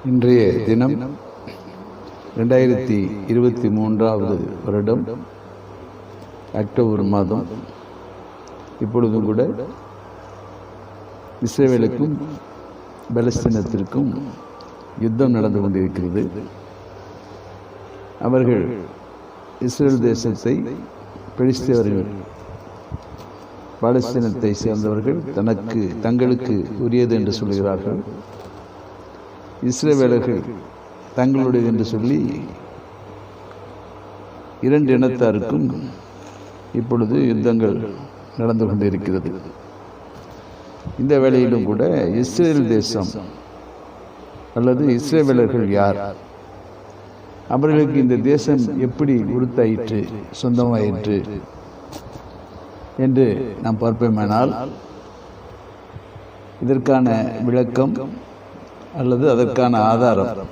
இன்றைய தினம் 2023 வருடம் அக்டோபர் மாதம். இப்பொழுதும் கூட இஸ்ரேலுக்கும் பலஸ்தீனத்திற்கும் யுத்தம் நடந்து கொண்டிருக்கிறது. அவர்கள் இஸ்ரேல் தேசத்தை பெலிஸ்தீனர்கள் பாலஸ்தீனத்தை சேர்ந்தவர்கள் தங்களுக்கு உரியது என்று சொல்கிறார்கள். இஸ்ரேலர்கள் தங்களுடையது என்று சொல்லி இரண்டு இனத்தாருக்கும் இப்பொழுது யுத்தங்கள் நடந்து கொண்டிருக்கிறது. இந்த வேளையிலும் கூட இஸ்ரேல் தேசம் அல்லது இஸ்ரேலர்கள் யார், அவர்களுக்கு இந்த தேசம் எப்படி உறுத்தாயிற்று, சொந்தமாயிற்று என்று நாம் பார்ப்போமானால் இதற்கான விளக்கம் அல்லது அதற்கான ஆதாரம்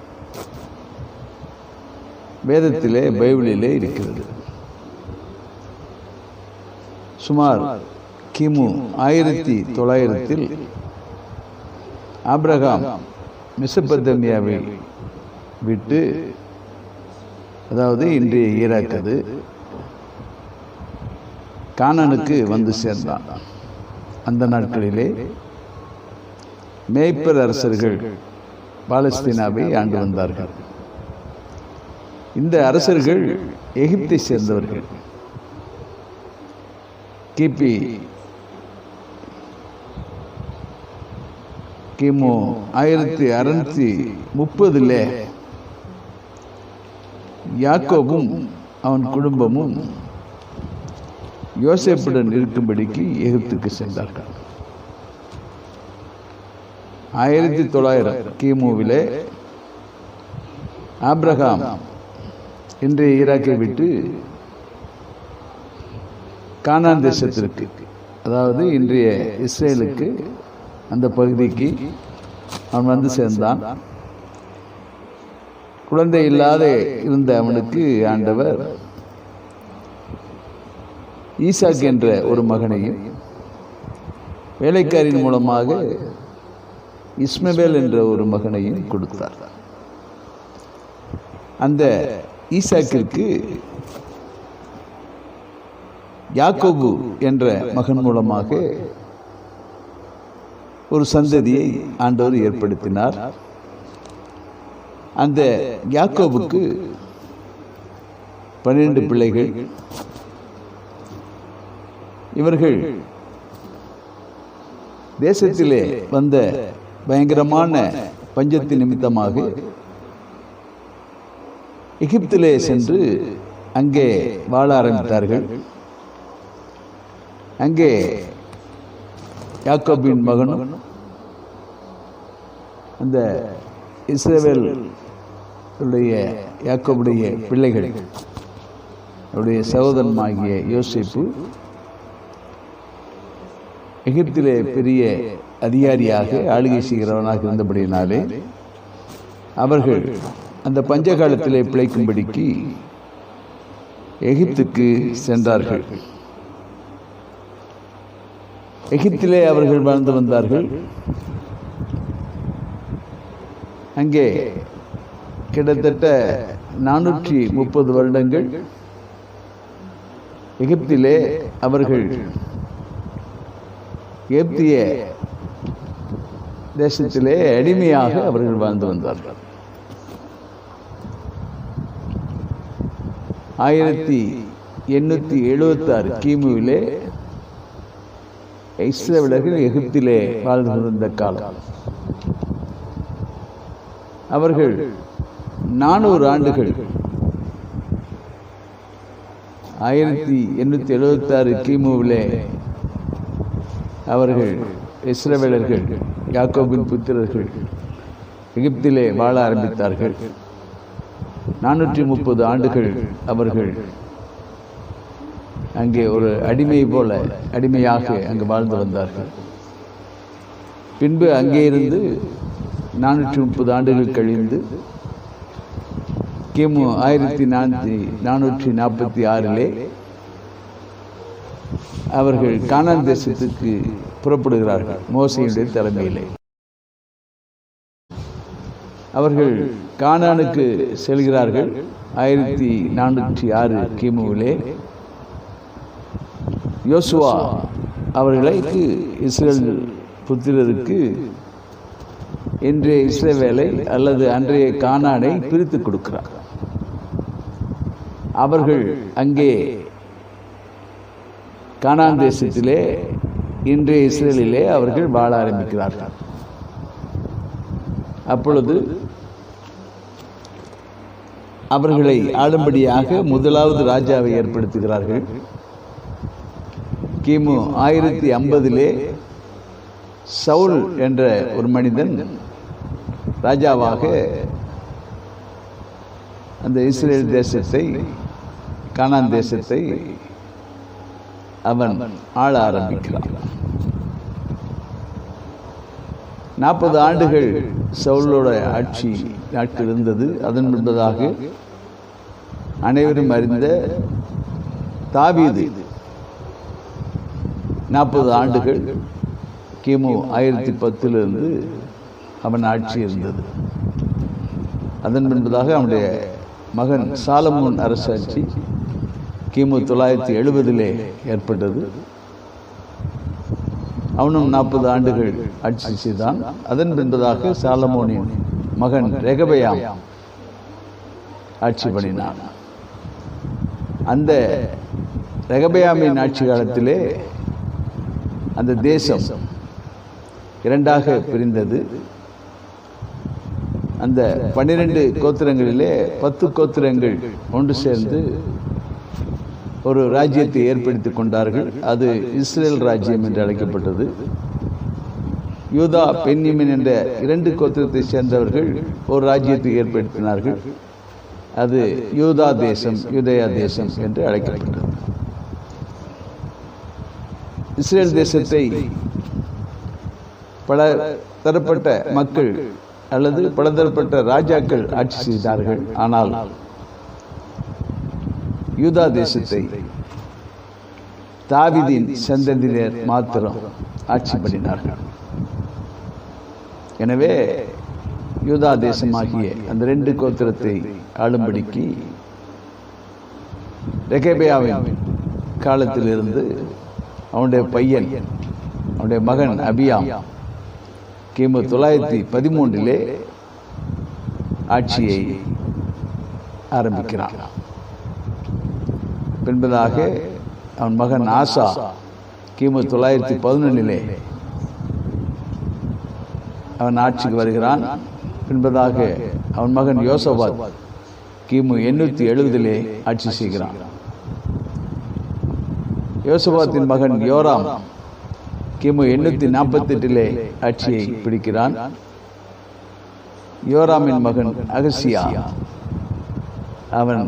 வேதத்திலே, பைபிளிலே இருக்கிறது. சுமார் கிமு 1900 ஆபிரகாம் மெசொப்பொத்தேமியாவை விட்டு, அதாவது இன்றைய ஈராக், அது கானானுக்கு வந்து சேர்ந்தான். அந்த நாட்களிலே மேய்ப்பர் அரசர்கள் பாலஸ்தீனாவை ஆண்டு வந்தார்கள். இந்த அரசர்கள் எகிப்தை சேர்ந்தவர்கள். கிமு 1630 யாக்கோபும் அவன் குடும்பமும் யோசேப்புடன் இருக்கும்படிக்கு எகிப்துக்கு சென்றார்கள். 1900 கிமுவிலே ஆபிரகாம் இன்றைய ஈராக்கை விட்டு கானான் தேசத்திற்கு, அதாவது இன்றைய இஸ்ரேலுக்கு, அந்த பகுதிக்கு அவன் வந்து சேர்ந்தான். குழந்தை இல்லாத இருந்த அவனுக்கு ஆண்டவர் ஈசாக் என்ற ஒரு மகனையும், வேலைக்காரின் மூலமாக இஸ்மவேல் என்ற ஒரு மகனையும் கொடுத்தார். அந்த ஈசாக்கிற்கு யாக்கோபு என்ற மகன் மூலமாக ஒரு சந்ததியை ஆண்டவர் ஏற்படுத்தினார். அந்த யாக்கோபுக்கு 12 பிள்ளைகள். இவர்கள் தேசத்திலே வந்த பயங்கரமான பஞ்சத்தின் நிமித்தமாக எகிப்திலே சென்று அங்கே வாழ ஆரம்பித்தார்கள். அங்கே யாக்கோபின் மகனும் அந்த இஸ்ரவேல் யாக்கோபுடைய பிள்ளைகள், அவருடைய சகோதரனாகிய யோசேப்பு எகிப்திலே பெரிய அதிகாரியாக, ஆளுகை செய்கிறவனாக இருந்தபடியினாலே அவர்கள் அந்த பஞ்ச காலத்திலே பிழைக்கும்படிக்கு எகிப்துக்கு சென்றார்கள். எகிப்திலே அவர்கள் வாழ்ந்து வந்தார்கள். அங்கே கிட்டத்தட்ட 430 வருடங்கள் எகிப்திலே அவர்கள் எகிப்திய தேசத்திலே அடிமையாக அவர்கள் வாழ்ந்து வந்தார்கள். 1876 கிமுவிலே இஸ்ரவேலர்கள் எகிப்திலே வாழ்ந்து வந்த காலம். அவர்கள் 400 ஆண்டுகள் 1876 கிமுவிலே அவர்கள் இஸ்ரவேலர்கள், யாக்கோபின் புத்திரர்கள் எகிப்திலே வாழ ஆரம்பித்தார்கள். 430 ஆண்டுகள் அவர்கள் அங்கே ஒரு அடிமையாக அங்கு வாழ்ந்து வந்தார்கள். பின்பு அங்கே இருந்து 430 ஆண்டுகள் கழிந்து கிமு 1446 அவர்கள் கானான் தேசத்துக்கு புறப்படுகிறார்கள் மோசேயுடைய தலைமையிலே. அவர்கள் கானானுக்கு செல்கிறார்கள். 1406 கிமுவிலே யோசுவா அவர்களுக்கு இஸ்ரேல் புத்திரருக்கு இன்றைய இஸ்ரவேலை அல்லது அன்றைய கானானை பிரித்து கொடுக்கிறார். அவர்கள் அங்கே கானான் தேசத்திலே இன்றைய இஸ்ரேலிலே அவர்கள் வாழ ஆரம்பிக்கிறார்கள். அப்பொழுது அவர்களை ஆளும்படியாக முதலாவது ராஜாவை ஏற்படுத்துகிறார்கள். கிமு 1050 சவுல் என்ற ஒரு மனிதன் ராஜாவாக அந்த இஸ்ரேல் தேசத்தை, கானான் தேசத்தை அவன் ஆள ஆரம்பிக்கிறான். 40 ஆண்டுகள் சவுலோட ஆட்சி நாட்கள் இருந்தது. அதன் முன்பதாக அனைவரும் அறிந்த தாவீது 40 ஆண்டுகள் கிமு 1010 அவன் ஆட்சி இருந்தது. அதன் முன்பதாக அவனுடைய மகன் சாலமோன் அரசாட்சி கிமு 970 ஏற்பட்டது. அவனும் 40 ஆண்டுகள் ஆட்சி செய்தான். அதன் பின்பதாக சாலமோனின் மகன் ரெகபெயாம் ஆட்சி பண்ணினான். அந்த ரெகபெயாமின் ஆட்சி காலத்திலே அந்த தேசம் இரண்டாக பிரிந்தது. அந்த 12 கோத்திரங்களிலே 10 கோத்திரங்கள் ஒன்று சேர்ந்து ஒரு ராஜ்யத்தை ஏற்படுத்தி கொண்டார்கள். அது இஸ்ரேல் ராஜ்யம் என்று அழைக்கப்பட்டது. யூதா, பென்யமீன் என்ற 2 கோத்திரத்தை சேர்ந்தவர்கள் ஒரு ராஜ்யத்தை ஏற்படுத்தினார்கள். அது யூதா தேசம், யூதேயா தேசம் என்று அழைக்கப்பட்டது. இஸ்ரேல் தேசத்தை பல தரப்பட்ட மக்கள் அல்லது பலதரப்பட்ட ராஜாக்கள் ஆட்சி செய்தார்கள். ஆனால் யூதா தேசத்தை தாவீதின் சந்ததியினர் மாத்திரம் ஆட்சி பண்ணினார்கள். எனவே யூதா தேசமாகிய அந்த 2 கோத்திரத்தை ஆளும்படிக்கு ரெகபெயாவின் காலத்திலிருந்து அவனுடைய பையன், அவனுடைய மகன் அபியாம் கிமு 913 ஆட்சியை ஆரம்பிக்கிறான். பின்பதாக அவன் மகன் ஆசா கிமு 911 அவன் ஆட்சிக்கு வருகிறான். பின்பதாக அவன் மகன் யோசபாத் கிமு 870 ஆட்சி செய்கிறான். யோசபாத்தின் மகன் யோராம் கிமு 848 ஆட்சியை பிடிக்கிறான். யோராமின் மகன் அகசியா அவன்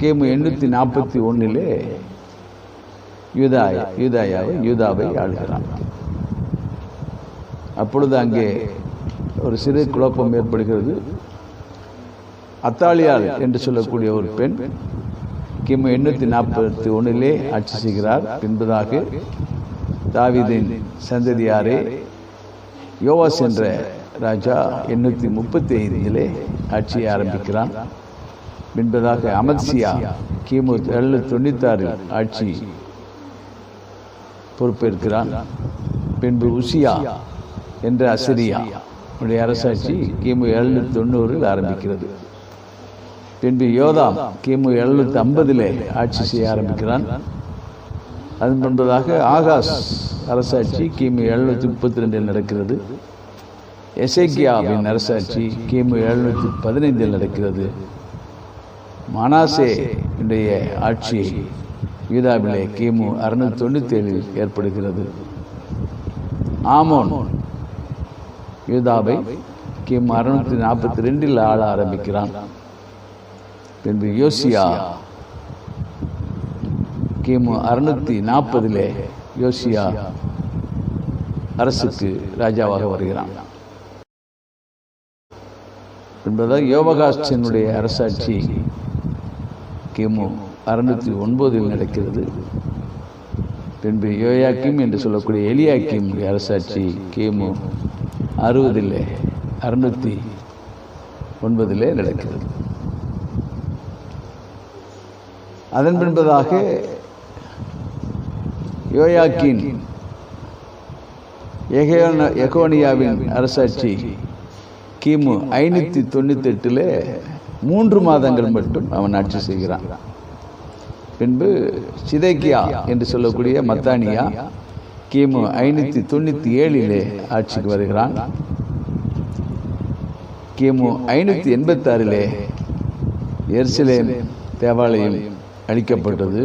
கிமு 841 யூதாவை ஆளுகிறான். அப்பொழுது அங்கே ஒரு சிறு குழப்பம் ஏற்படுகிறது. அத்தாலியாள் என்று சொல்லக்கூடிய ஒரு பெண் கிமு 841 ஆட்சி செய்கிறார். பின்பதாக தாவீதின் சந்ததியாரே யோவாஸ் என்ற ராஜா 835 ஆட்சியை ஆரம்பிக்கிறான். பின்பதாக அமத்சியா கிமு 796 ஆட்சி பொறுப்பேற்கிறான். பின்பு உசியா என்ற அசிரியா உடைய அரசாட்சி கிமு 790 ஆரம்பிக்கிறது. பின்பு யோதாம் கிமு 750 ஆட்சி செய்ய ஆரம்பிக்கிறான். அதன் முன்பதாக ஆகாஸ் அரசாட்சி கிமு 732 நடக்கிறது. எசேக்கியாவின் அரசாட்சி கிமு 715 நடக்கிறது. மனாசே உடைய ஆட்சி யூதாவிலே கிமு 697 ஏற்படுகிறது. ஆமோன் யூதாவை கிமு 642 ஆள ஆரம்பிக்கிறான். பின்பு யோசியா கிமு 640 யோசியா அரசுக்கு ராஜாவாக வருகிறான். என்பதாக யோவகாஸ்டனுடைய அரசாட்சி கிமு 609 நடக்கிறது. பின்பு யோயாக்கிம் என்று சொல்லக்கூடிய எலியாக்கிம் அரசாட்சி கிமு 609 நடக்கிறது. அதன் பின்பதாக யோயாக்கீன் எகோனியாவின் அரசாட்சி கிமு 598 3 மாதங்கள் மட்டும் அவன் ஆட்சி செய்கிறான். பின்பு சிதேக்கியா என்று சொல்லக்கூடிய மத்தானியா கிமு 597 ஆட்சிக்கு வருகிறான். கிமு 586 எருசலேம் தேவாலயம் அழிக்கப்பட்டது.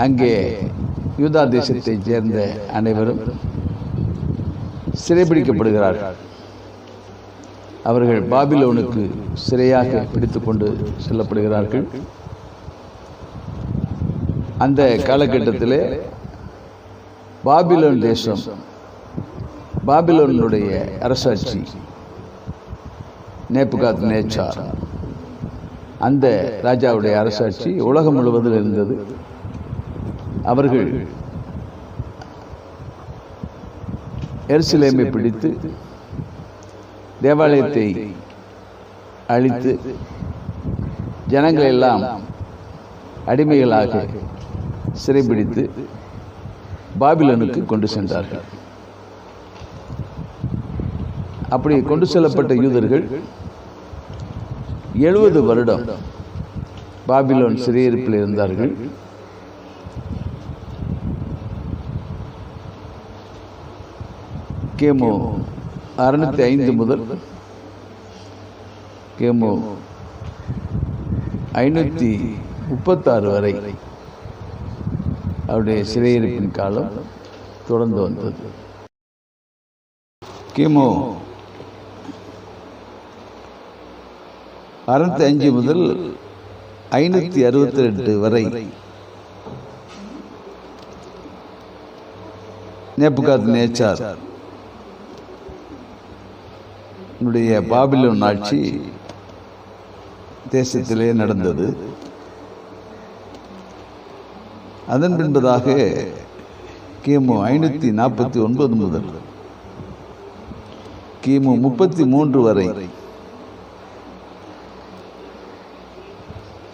அங்கே யூதா தேசத்தைச் சேர்ந்த அனைவரும் சிறைபிடிக்கப்படுகிறார்கள். அவர்கள் பாபிலோனுக்கு சிறையாக பிடித்துக்கொண்டு செல்லப்படுகிறார்கள். அந்த காலகட்டத்தில் பாபிலோன் தேசம், பாபிலோனுடைய அரசாட்சி நேபுகாத்நேச்சார், அந்த ராஜாவுடைய அரசாட்சி உலகம் முழுவதும் இருந்தது. அவர்கள் எருசலேமை பிடித்து தேவாலயத்தை அழித்து ஜனங்கள் எல்லாம் அடிமைகளாக சிறைபிடித்து பாபிலோனுக்கு கொண்டு சென்றார்கள். அப்படி கொண்டு செல்லப்பட்ட யூதர்கள் 70 வருடம் பாபிலோன் சிறையிருப்பில் இருந்தார்கள். கிமு 605 முதல் கிமு 536 வரை அவருடைய சிறையிருப்பின் காலம் தொடர்ந்து வந்தது. கிமு 605 முதல் 562 வரை நேபுகாத்நேச்சார் பாபிலோன் ஆட்சி தேசத்திலே நடந்தது. அதன் பின்பதாக கிமு 549 முதல் கிமு 33 வரை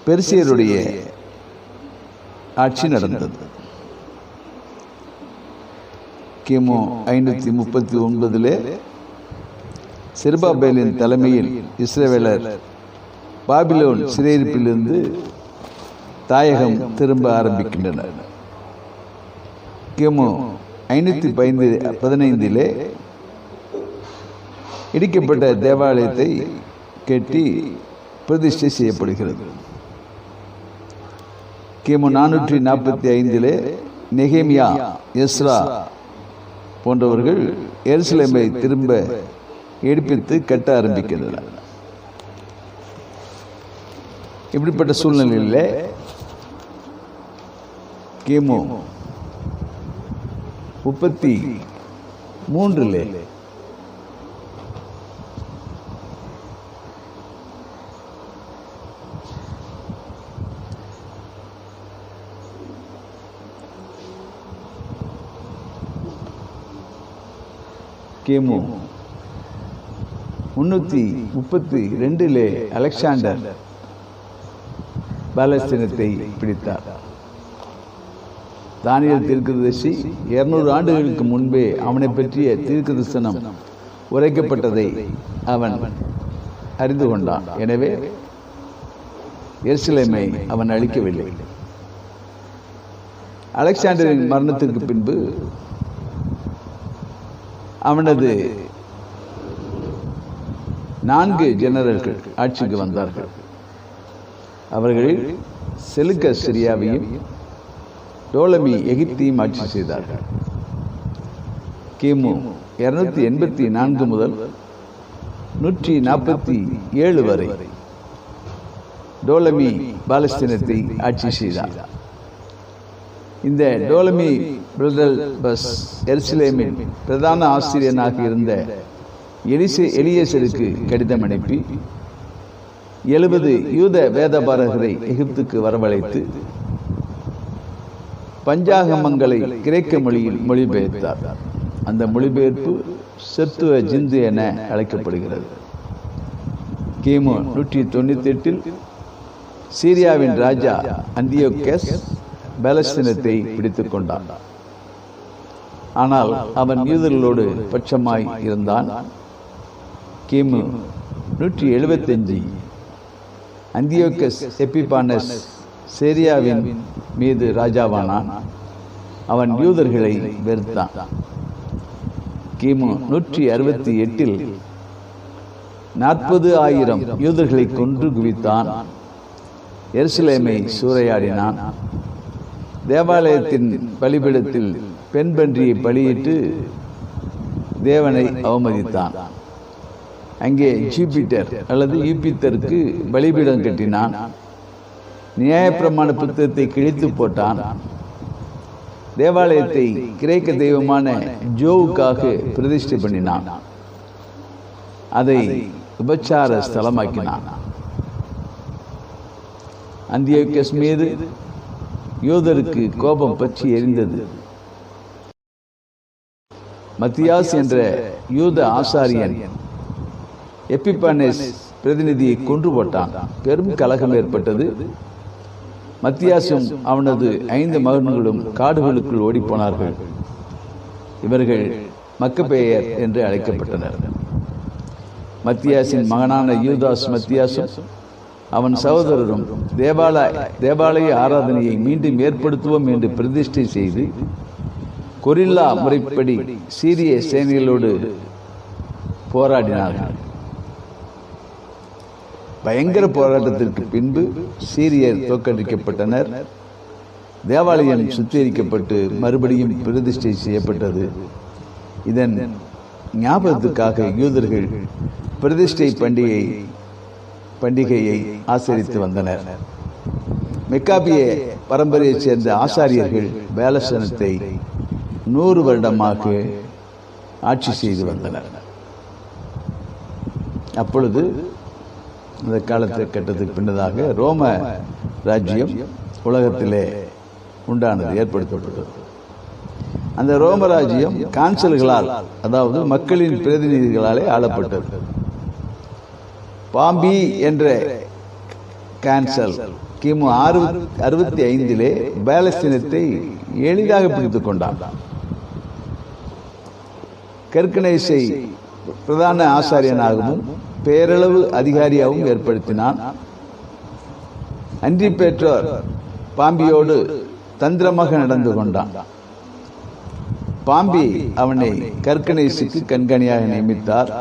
பெர்சியருடைய ஆட்சி நடந்தது. கிமு 539 செருபாபேலின் தலைமையில் இஸ்ரவேலர் பாபிலோன் சிறையிருப்பிலிருந்து தாயகம் திரும்ப ஆரம்பிக்கின்றனர். கிமு 515 இடிக்கப்பட்ட தேவாலயத்தை கட்டி பிரதிஷ்டை செய்யப்படுகிறது. கிமு 445 நெகேமியா, எஸ்ரா போன்றவர்கள் எருசலேமை திரும்ப எடுப்பித்து கட்ட ஆரம்பிக்கின்றனர். இப்படிப்பட்ட சூழ்நிலையில் கிமு 33 கிமு 332 அலெக்சாண்டர் பாலஸ்தீனத்தை பிடித்தார். தானியேல் தீர்க்கதரிசி 200 ஆண்டுகளுக்கு முன்பே அவனை பற்றிய தீர்க்கதரிசனம் உரைக்கப்பட்டதை அவன் அறிந்து கொண்டான். எனவே எருசலேமை அவன் அழிக்கவில்லை. அலெக்சாண்டரின் மரணத்திற்கு பின்பு அவனது 4 ஜெனரல்கள் ஆட்சிக்கு வந்தார்கள். அவர்களில் செலுக்கஸ் சிரியாவையும் டோலமி எகிப்தையும் ஆட்சி செய்தார்கள். கிமு 284 முதல் 147 வரை டோலமி பாலஸ்தீனத்தை ஆட்சி செய்தார். இந்த டோலமி பிரதல்பஸ் எருசலேமின் பிரதான ஆசிரியனாக இருந்த எலியேசருக்கு கடிதம் அனுப்பி 70 யூத வேதபாரகரை எகிப்துக்கு வரவழைத்து பஞ்சாகமங்களை கிரேக்க மொழியில் மொழிபெயர்த்தார். அந்த மொழிபெயர்ப்பு செத்துவ ஜிந்து என அழைக்கப்படுகிறது. கிமு 198 சீரியாவின் ராஜா அந்தியோகஸ் பாலஸ்தீனத்தை பிடித்துக் கொண்டான். ஆனால் அவன் யூதர்களோடு பட்சமாய் இருந்தான். கிமு 175 அந்தியோகஸ் எபிபானஸ் சீரியாவின் மீது ராஜாவானான். அவன் யூதர்களை வெறுத்தான். கிமு 168 40,000 யூதர்களை கொன்று குவித்தான். எருசலேமை சூறையாடினான். தேவாலயத்தின் பலிபீடத்தில் பெண் பன்றியை பலியிட்டு தேவனை அவமதித்தான். அங்கே ஜூபிட்டர் அல்லது யூபித்தருக்கு பலிபீடம் கட்டினான். நியாயப்பிரமாண புத்தகத்தை கிழித்து போட்டான். தேவாலயத்தை கிரேக்க தெய்வமான ஜோவுக்காக பிரதிஷ்டை பண்ணினான். அதை விபச்சார ஸ்தலமாக்கினான். அந்தியோகஸ் மீது யூதருக்கு கோபம் பற்றி எரிந்தது. மத்தியாஸ் என்ற யூத ஆசாரியன் எபிபானஸ் பிரதிநிதியை கொன்று போட்டான். பெரும் கலகம் ஏற்பட்டது. மத்தியாசும் அவனது 5 மகன்களும் காடுகளுக்குள் ஓடிப்போனார்கள். இவர்கள் மக்கபேயர் என்று அழைக்கப்பட்டனர். மத்தியாசின் மகனான யூதாஸ் மத்தியாசும் அவன் சகோதரரும் தேவாலய ஆராதனையை மீண்டும் ஏற்படுத்துவோம் என்று பிரதிஷ்டை செய்து கொரில்லா முறைப்படி சீரிய சேனைகளோடு போராடினார்கள். பயங்கர போராட்டத்திற்கு பின்பு சீரியர் தோற்கடிக்கப்பட்டனர். தேவாலயம் சுத்திகரிக்கப்பட்டு மறுபடியும் பிரதிஷ்டை செய்யப்பட்டது. இதன் ஞாபகத்துக்காக யூதர்கள் பிரதிஷ்டை பண்டிகையை ஆசரித்து வந்தனர். மெக்காபிய பரம்பரையைச் சேர்ந்த ஆசாரியர்கள் பாலஸ்தீனத்தை 100 வருடமாக ஆட்சி செய்து வந்தனர். அப்பொழுது அந்த கட்டத்துக்கு பின்னதாக ரோம ராஜ்யம் உலகத்திலே உண்டானது, ஏற்படுத்தப்பட்டது. அந்த ரோம ராஜ்யம் கான்சல்களால், அதாவது மக்களின் பிரதிநிதிகளாலே ஆளப்பட்டது. பாம்பி என்ற கான்சல் கிமு 65 பாலஸ்தீனத்தை எளிதாக பிடித்துக் கொண்டான். கெர்கனேசை பிரதான ஆசாரியனாகவும் பேரளவு அதிகாரியாகவும் ஏற்படுத்தினான். அன்றிபேற்றோர் பாம்பியோடு தந்திரமாக நடந்து கொண்டான். பாம்பி அவனை கெர்கனேசுக்கு கண்காணியாக நியமித்தார்.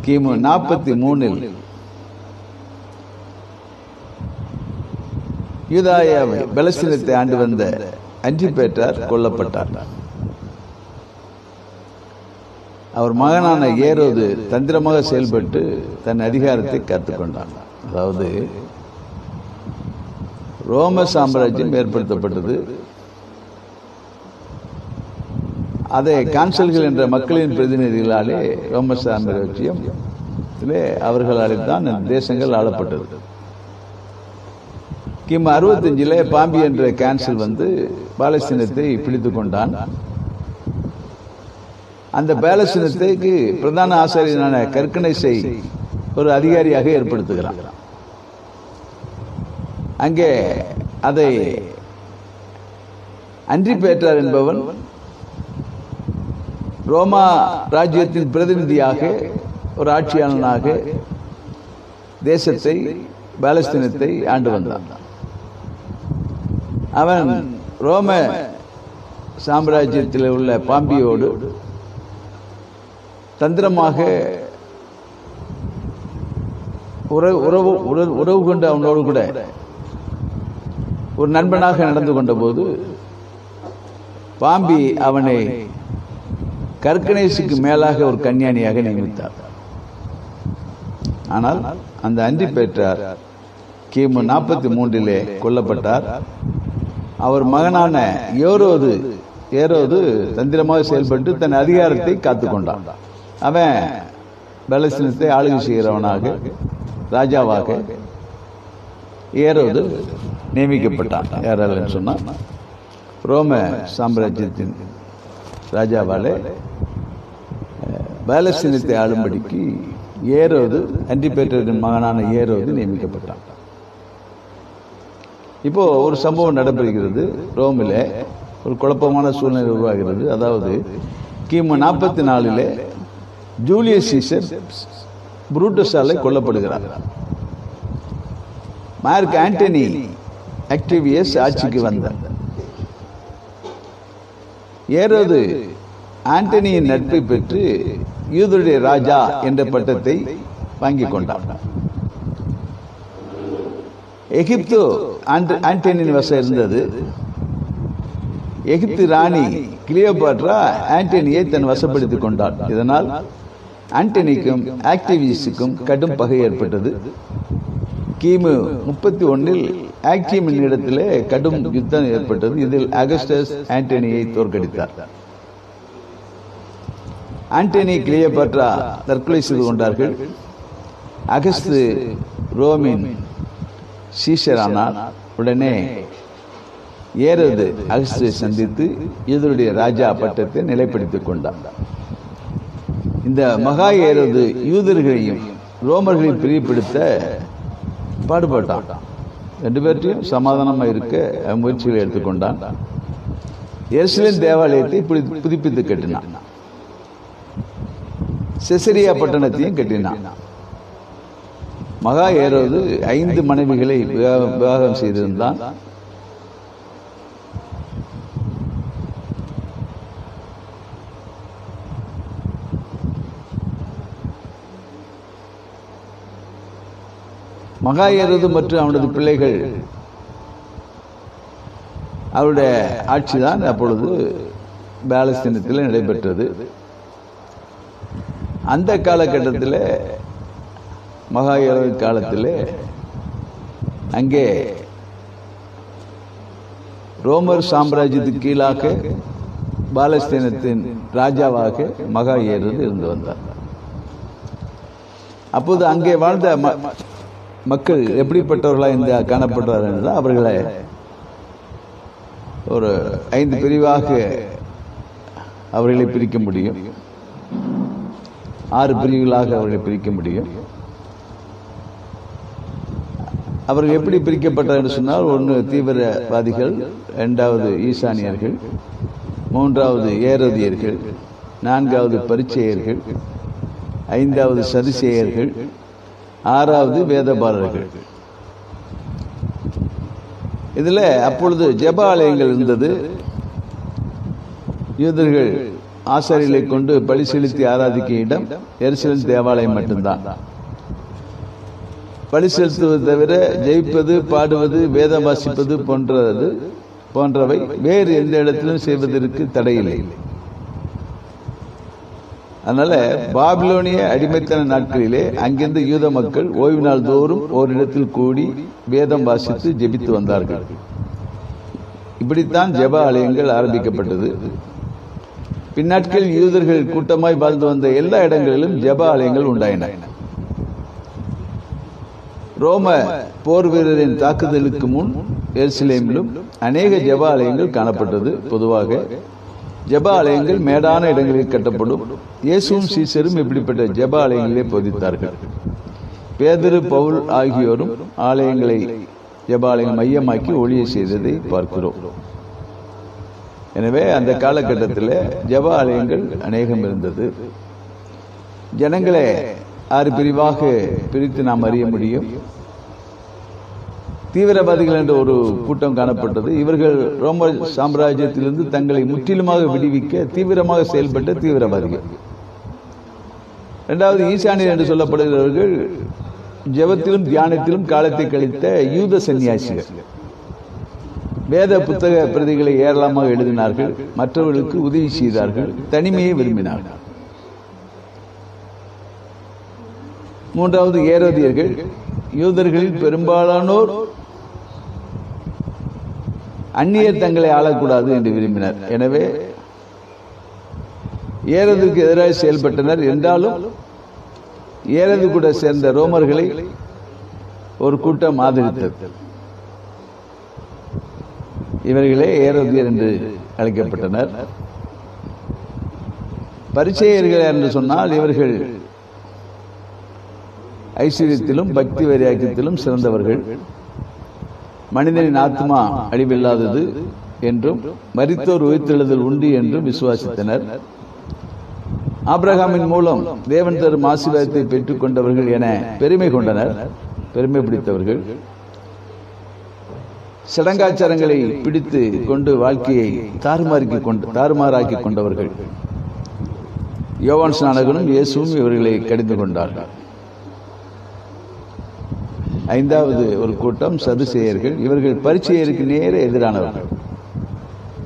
கிமு 43 யூதாயாவை பாலஸ்தீனத்தை ஆண்டு வந்த அன்றிபேற்றர் கொல்லப்பட்டார். அவர் மகனான ஏரோது தந்திரமாக செயல்பட்டு தன் அதிகாரத்தை கற்றுக்கொண்டார். அதாவது ரோம சாம்ராஜ்யம் ஏற்படுத்தப்பட்டது. அதை கான்சல்கள் என்ற மக்களின் பிரதிநிதிகளாலே ரோம சாம்ராஜ்யம் அவர்களாலே தான் தேசங்கள் ஆளப்பட்டது. கிமு 65 பாம்பி என்ற கான்சல் பாலஸ்தீனத்தை பிடித்துக் கொண்டான். அந்த பாலஸ்தீனத்துக்கு பிரதான ஆசாரியனான கெர்கனேசை ஒரு அதிகாரியாக ஏற்படுத்துகிறான். அங்கே அதை அன்றிபேற்றர் என்பவன் ரோமா ராஜ்யத்தின் பிரதிநிதியாக, ஒரு ஆட்சியாளனாக தேசத்தை, பாலஸ்தீனத்தை ஆண்டு வந்தான். அவன் ரோம சாம்ராஜ்யத்தில் உள்ள பாம்பியோடு தந்திரமாக உறவு கொண்டு அவனோடு கூட ஒரு நண்பனாக நடந்து கொண்ட போது பாம்பி அவனை கெர்கனேசுக்கு மேலாக ஒரு கன்னியாணியாக நியமித்தார். ஆனால் அந்த அன்றிபேற்றர் கிமு 43 கொல்லப்பட்டார். அவர் மகனான ஏரோது தந்திரமாக செயல்பட்டு தன் அதிகாரத்தை காத்துக்கொண்டான். அவன் பாலஸ்தீனத்தை ஆளுகை செய்கிறவனாக, ராஜாவாக ஏரோது நியமிக்கப்பட்டான். யாரால் சொன்னால் ரோம சாம்ராஜ்யத்தின் ராஜாவால் பாலஸ்தீனத்தை ஆளும்படிக்கு ஏரோது, அன்டிபேட்டரின் மகனான ஏரோது நியமிக்கப்பட்டான். இப்போ ஒரு சம்பவம் நடைபெறுகிறது. ரோமில் ஒரு குழப்பமான சூழ்நிலை உருவாகிறது. அதாவது கிமு 44 Julius Caesar புரூட்டஸால் கொல்லப்படுகிறார். Mark Antony Octavius ஆட்சிக்கு வந்தார். ஏரோது ஆண்டனியின் நட்பை பெற்று யூதருடைய ராஜா என்ற பட்டத்தை வாங்கிக் கொண்டார். எகிப்து ஆண்டனியின் வசம் இருந்தது. எகிப்து ராணி கிளியோபாட்ரா ஆண்டனியை தன் வசப்படுத்திக் கொண்டார். இதனால் ஆண்டனிக்கும் ஆக்டிவிஸுக்கும் கடும் பகை ஏற்பட்டது. கிமு 31 ஆக்டிமின் இடத்திலே கடும் யுத்தம் ஏற்பட்டது. இதில் அகஸ்டஸ் ஆண்டனியை தோற்கடித்தார். ஆண்டனி கிளியோபாட்ரா தற்கொலை செய்து கொண்டார்கள். அகஸ்து ரோமின் சீசரானார். உடனே ஏரோது அகஸ்துவை சந்தித்து யூதருடைய ராஜா பட்டத்தை நிலைப்படுத்திக் கொண்டார். இந்த மகா ஏரோது யூதர்களையும் ரோமர்களையும் பிரியப்படுத்த பாடுபட்டான். 2 பேர்த்தையும் சமாதானமாக இருக்க முயற்சிகளை எடுத்துக்கொண்டான். எருசலேம் தேவாலயத்தை புதுப்பித்து கட்டினான். செசரியா பட்டணத்தையும் கட்டினான். மகா ஏரோது 5 மனைவிகளை விவாகம் செய்திருந்தான். மகா ஏரோது மற்றும் அவனது பிள்ளைகள் அவருடைய ஆட்சிதான் அப்பொழுது பாலஸ்தீனத்தில் நடைபெற்றது. அந்த காலகட்டத்தில் மகா ஏரோது காலத்தில் அங்கே ரோமர் சாம்ராஜ்யத்துக்கு கீழாக பாலஸ்தீனத்தின் ராஜாவாக மகா ஏரோது இருந்து வந்தார். அப்போது அங்கே வாழ்ந்த மக்கள் எப்படிப்பட்டவர்களாக இந்த காணப்பட்டார்கள் என்றால், அவர்களை ஒரு 5 பிரிவாக அவர்களை பிரிக்க முடியும். 6 பிரிவுகளாக அவர்களை பிரிக்க முடியும். அவர்கள் எப்படி பிரிக்கப்பட்டார் என்று சொன்னால், 1 தீவிரவாதிகள், 2வது ஈசானியர்கள், 3வது ஏரோதியர்கள், 4வது பரிச்சேயர்கள், 5வது சதுசேயர்கள், 6வது வேதபாரர்கள். இதில் அப்பொழுது ஜெப ஆலயங்கள் இருந்தது. யூதர்கள் ஆசாரிகளை கொண்டு பலி செலுத்தி ஆராதிக்க இடம் எருசலேம் தேவாலயம் மட்டும்தான். பலி செலுத்துவது தவிர ஜெயிப்பது, பாடுவது, வேதம் வாசிப்பது போன்றவை வேறு எந்த இடத்திலும் செய்வதற்கு தடையில்லை. அதனால பாபிலோனிய அடிமைத்தன நாட்களிலே அங்கிருந்து யூத மக்கள் ஓய்வு நாள் தோறும் ஓரிடத்தில் கூடி வேதம் வாசித்து ஜெபித்து வந்தார்கள். இப்படித்தான் ஜெப ஆலயங்கள் ஆரம்பிக்கப்பட்டது. பின்னாட்கள் யூதர்கள் கூட்டமாய் வாழ்ந்து வந்த எல்லா இடங்களிலும் ஜெப ஆலயங்கள் உண்டாயின. ரோம போர் வீரரின் தாக்குதலுக்கு முன் எருசலேமிலும் அநேக ஜெப ஆலயங்கள் காணப்பட்டது. பொதுவாக ஜெப ஆலயங்கள் மேடான இடங்களில் கட்டப்படும். இயேசுவும் சீசரும் இப்படிப்பட்ட ஜெப ஆலயங்களிலே போதித்தார்கள். பேதுரு, பவுல் ஆகியோரும் ஆலயங்களை ஜெப ஆலயங்கள் மையமாக்கி ஒளியை செய்ததை பார்க்கிறோம். எனவே அந்த காலகட்டத்தில் ஜெப ஆலயங்கள் அநேகம் இருந்தது. ஜனங்களை 6 பிரிவாக பிரித்து நாம் அறிய முடியும். தீவிரவாதிகள் என்ற ஒரு கூட்டம் காணப்பட்டது. இவர்கள் ரோம சாம்ராஜ்யத்திலிருந்து தங்களை முற்றிலுமாக விடுவிக்க தீவிரமாக செயல்பட்ட தீவிரவாதிகள். 2வது ஈசானியர் என்று சொல்லப்படுகிறவர்கள் ஜெபத்திலும் தியானத்திலும் காலத்தை கழித்த யூத சன்னியாசிகள். வேத புத்தக பிரதிகளை ஏராளமாக எழுதினார்கள். மற்றவர்களுக்கு உதவி செய்தார்கள். தனிமையை விரும்பினார்கள். 3வது ஏரோதியர்கள். யூதர்களில் பெரும்பாலானோர் அந்நியர் தங்களை ஆளக்கூடாது என்று விரும்பினர். எனவே ஏரோதுக்கு எதிராக செயல்பட்டனர். என்றாலும் ஏரோது கூட சேர்ந்த ரோமர்களை ஒரு கூட்டம் ஆதரித்தது. இவர்களே ஏரோதியர் என்று அழைக்கப்பட்டனர். பரிசேயர்கள் என்று சொன்னால் இவர்கள் ஐஸ்வர்யத்திலும் பக்தி வைராக்கியத்திலும் சிறந்தவர்கள். மனிதனின் ஆத்மா அழிவில்லாதது என்றும் மரித்தோர் உயிர்த்தெழுதல் உண்டு என்றும் விசுவாசித்தனர். ஆபிரகாமின் மூலம் தேவன் தரும் ஆசீர்வாதத்தை பெற்றுக் கொண்டவர்கள் என பெருமை கொண்டனர், பெருமை பிடித்தவர்கள். சடங்காச்சாரங்களை பிடித்து கொண்டு வாழ்க்கையை தாறுமாறாக்கி கொண்டவர்கள். யோவான் ஸ்நானகனும் இயேசுவும் இவர்களை கடிந்து கொண்டார்கள். ஐந்தாவது ஒரு கூட்டம் சதுசேயர்கள். இவர்கள் பரிசேயருக்கு நேர எதிரானவர்கள்.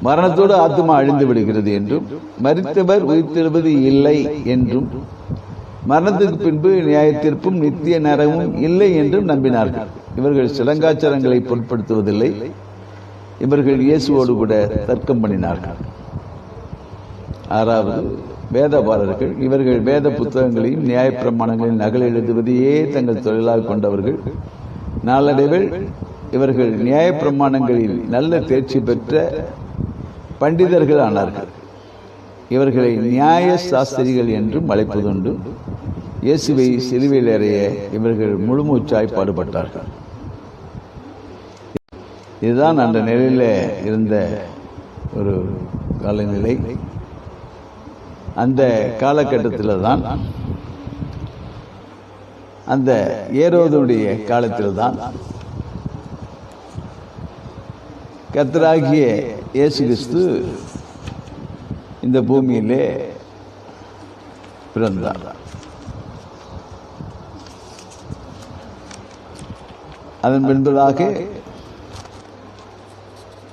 மரணத்தோடு ஆத்மா அழிந்து விடுகிறது என்றும் மரித்தவர் உயிர்த்தெழுவது இல்லை என்றும் மரணத்துக்கு பின்பு நியாயத்தீர்ப்பும் நித்திய நரகமும் இல்லை என்றும் நம்பினார்கள். இவர்கள் சடங்காச்சாரங்களை பொருட்படுத்துவதில்லை. இவர்கள் இயேசுவோடு கூட தர்க்கம் பண்ணினார்கள். ஆறாவது வேதபாரர்கள். இவர்கள் வேத புத்தகங்களையும் நியாயப்பிரமாணங்களையும் நகல் எழுதுவதையே தங்கள் தொழிலாக கொண்டவர்கள். நாளடைவில் இவர்கள் நியாயப்பிரமாணங்களில் நல்ல தேர்ச்சி பெற்ற பண்டிதர்கள் ஆனார்கள். இவர்களை நியாய சாஸ்திரிகள் என்றும் அழைப்பதுண்டு. இயேசுவை சிலுவையில் அறைய இவர்கள் முழுமூச்சாய் பாடுபட்டார்கள். இதுதான் அந்த நிலையில இருந்த ஒரு காலநிலை. அந்த காலகட்டத்தில் தான், அந்த ஏரோதுடைய காலத்தில் தான் கர்த்தராகிய இயேசு கிறிஸ்து இந்த பூமியிலே பிறந்தார். அதன் பின்பதாக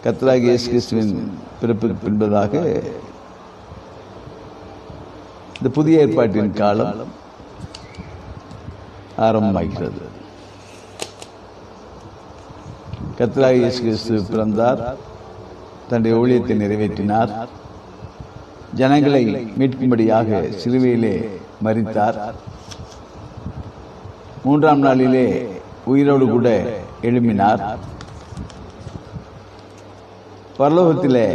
கர்த்தராகிய இயேசு கிறிஸ்துவின் பிறப்புக்கு பின்பதாக இந்த புதிய ஏற்பாட்டின் காலம் ஆரம்பமாகிறது. கர்த்தராகிய இயேசு கிறிஸ்து பிறந்தார், தன்னுடைய ஊழியத்தை நிறைவேற்றினார், ஜனங்களை மீட்கும்படியாக சிலுவையிலே மரித்தார். மூன்றாம் நாளிலே உயிரோடு கூட எழும்பினார். பரலோகத்திலே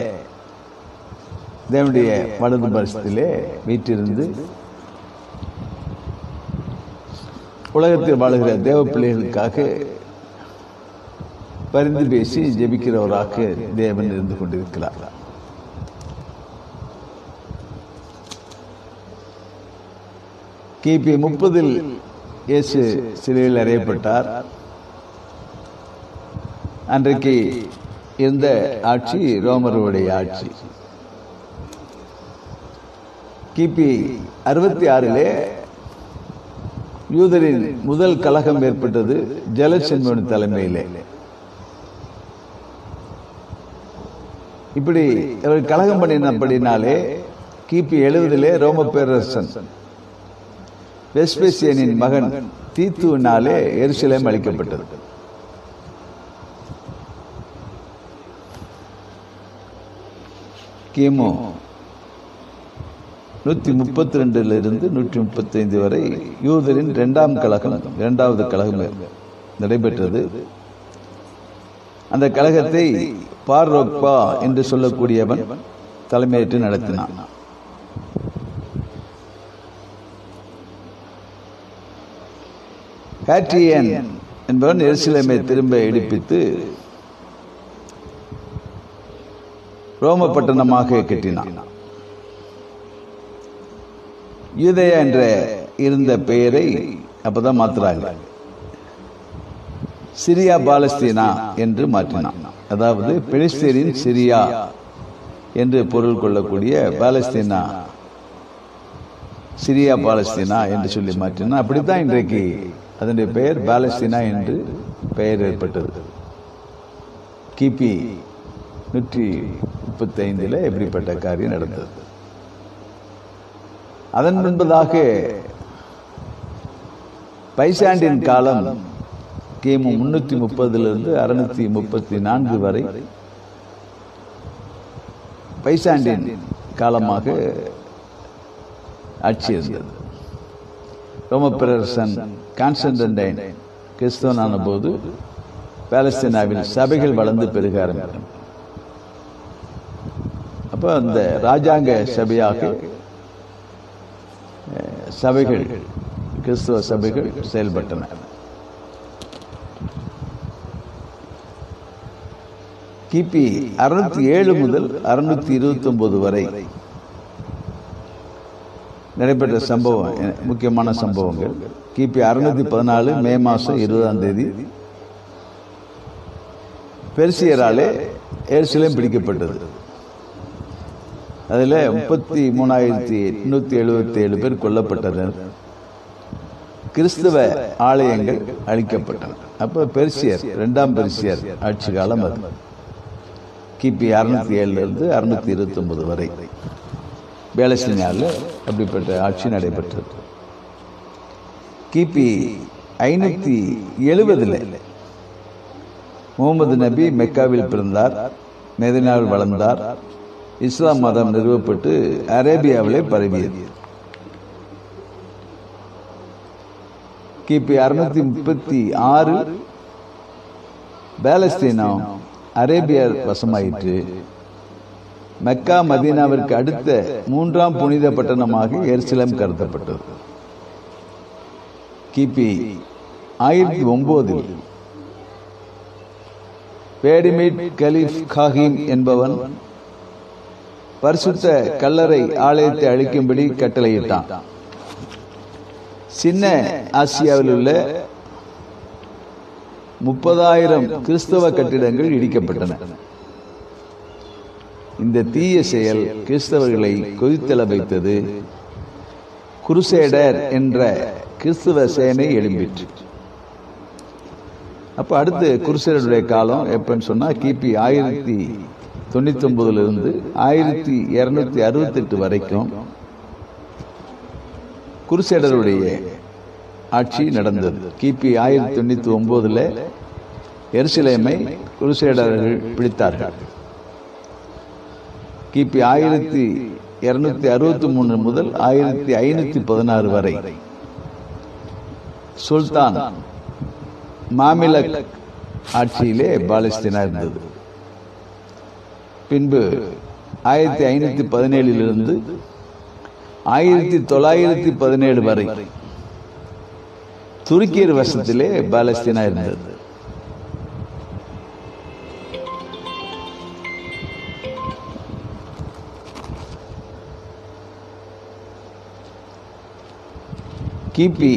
தேவனுடைய வலது பரிசத்திலே வீற்றிருந்து உலகத்தில் வாழுகிற தேவ பிள்ளைகளுக்காக பரிந்து பேசி ஜெபிக்கிறவராக தேவன் இருந்து கொண்டிருக்கிறார். கிபி 30 இயேசு சிலுவையில் அறையப்பட்டார். அன்றைக்கு இருந்த ஆட்சி ரோமருடைய ஆட்சி. கிபி 66 யூதரின் முதல் கலகம் ஏற்பட்டது ஜலஸ் என்பவன் தலைமையிலே. இப்படி அவர் கலகம் பண்ணினபடினாலே கிபி 70 ரோம பேரரசன் வெஸ்பேசியனின் மகன் தீத்துவினாலே எருசலேம் அளிக்கப்பட்டது. கிமு 132 135 வரை யூதரின் இரண்டாவது கலகம் நடைபெற்றது. அந்த கலகத்தை பார்ரோக்பா என்று சொல்லக்கூடியவன் தலைமையேற்று நடத்தினான். ஹேட்ரியன் என்பவன் எருசலேமை திரும்ப எடுப்பித்து ரோம பட்டணமாக கட்டினான். யூதேயா என்ற இருந்த பெயரை அப்பதான் மாத்துறாங்க, சிரியா பாலஸ்தீனா என்று மாற்றினான். அதாவது பெலிஸ்தீனின் சிரியா என்று பொருள் கொள்ளக்கூடிய பாலஸ்தீனா, சிரியா பாலஸ்தீனா என்று சொல்லி மாற்றினான். அப்படித்தான் இன்றைக்கு அதனுடைய பெயர் பாலஸ்தீனா என்று பெயர் ஏற்பட்டது. கிபி 135 எப்படிப்பட்ட காரியம் நடந்தது. அதன் முன்பதாக பைசாண்டின் காலம் கிமு 330 634 வரை பைசாண்டின் காலமாக ஆட்சி இருந்தது. ரோம பேரரசன் கான்ஸ்டன்டைன் கிறிஸ்தவனான போது பாலஸ்தீனாவில் சபைகள் வளர்ந்து பெருக ஆரம்பித்தன. அப்போ அந்த ராஜாங்க சபையாக சபைகள், கிறிஸ்தவ சபைகள் செயல்பட்டன. கிபி 607 முதல் 629 வரை நடைபெற்ற சம்பவம், முக்கியமான சம்பவங்கள். கிபி 614 மே மாதம் 20ஆம் தேதி பெர்சியராலே எருசலேம் பிடிக்கப்பட்டது. அதில் 33,877 பேர் கொல்லப்பட்டனர். கிறிஸ்தவ ஆலயங்கள் அழிக்கப்பட்டன. அப்போ பெர்சியர், 2ஆம் பெர்சியர் ஆட்சி காலம் அது. கிபி 607 629 வரை பேலஸ்தீனியாவில் அப்படிப்பட்ட ஆட்சி நடைபெற்றது. கிபி 570 முகமது நபி மெக்காவில் பிறந்தார், மெதினாவில் வளர்ந்தார். இஸ்லாம் மதம் நிறுவப்பட்டு அரேபியாவிலே பரவியது. கிபி 636 பாலஸ்தீனம் அரேபியா வசமாயிற்று. மெக்கா மதீனாவிற்கு அடுத்த 3ஆம் புனித பட்டணமாக எருசலேம் கருதப்பட்டது. கிபி 1009 பேடிமிட் கலீஃப் காஹிம் என்பவன் பரிசுத்த கல்லறை ஆலயத்தை அழிக்கும்படி கட்டளையிட்டான். சின்ன ஆசியாவில் உள்ள 30,000 கிறிஸ்தவ கட்டிடங்கள் இடிக்கப்பட்டன. இந்த தீய செயல் கிறிஸ்தவர்களை கொதித்தெழ வைத்தது. குருசேடர் என்ற கிறிஸ்தவ சேனை எழும்பிற்று. அப்போ அடுத்து குருசேடருடைய காலம் எப்பன்னு சொன்னா கிபி 1099 1268 வரைக்கும் குருசேடருடைய ஆட்சி நடந்தது. கிபி 1099 எருசலேமை குருசேடர்கள் பிடித்தார்கள். கிபி 1263 முதல் 1516 வரை சுல்தான் மாமிலக் ஆட்சியிலே பாலஸ்தீனா இருந்தது. பின்பு 1517 1917 வரை துருக்கியர் வசத்திலே பாலஸ்தீனா இருந்தது. கிபி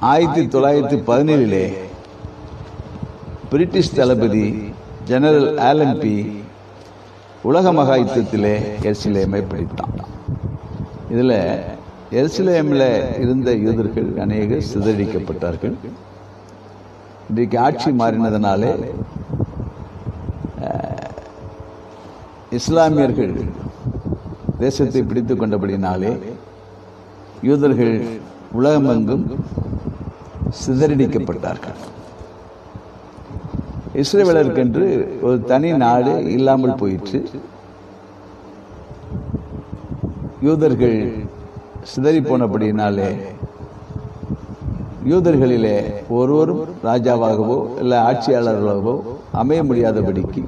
1917 பிரிட்டிஷ் தளபதி ஜெனரல் ஆலன் பி உலக மகா யுத்தத்திலே எருசலேமை பிடித்தான். இதில் எருசலேமில் இருந்த யூதர்கள் அநேகர் சிதறடிக்கப்பட்டார்கள். இன்றைக்கு ஆட்சி மாறினதனாலே இஸ்லாமியர்கள் தேசத்தை பிடித்துக் கொண்டபடினாலே யூதர்கள் உலகமெங்கும் சிதறடிக்கப்பட்டார்கள். இஸ்ரவேலருக்கென்று ஒரு தனி நாடு இல்லாமல் போயிற்று. யூதர்கள் சிதறி போனபடினாலே யூதர்களிலே ஒருவரும் ராஜாவாகவோ இல்லை ஆட்சியாளர்களாகவோ அமைய முடியாதபடிக்கு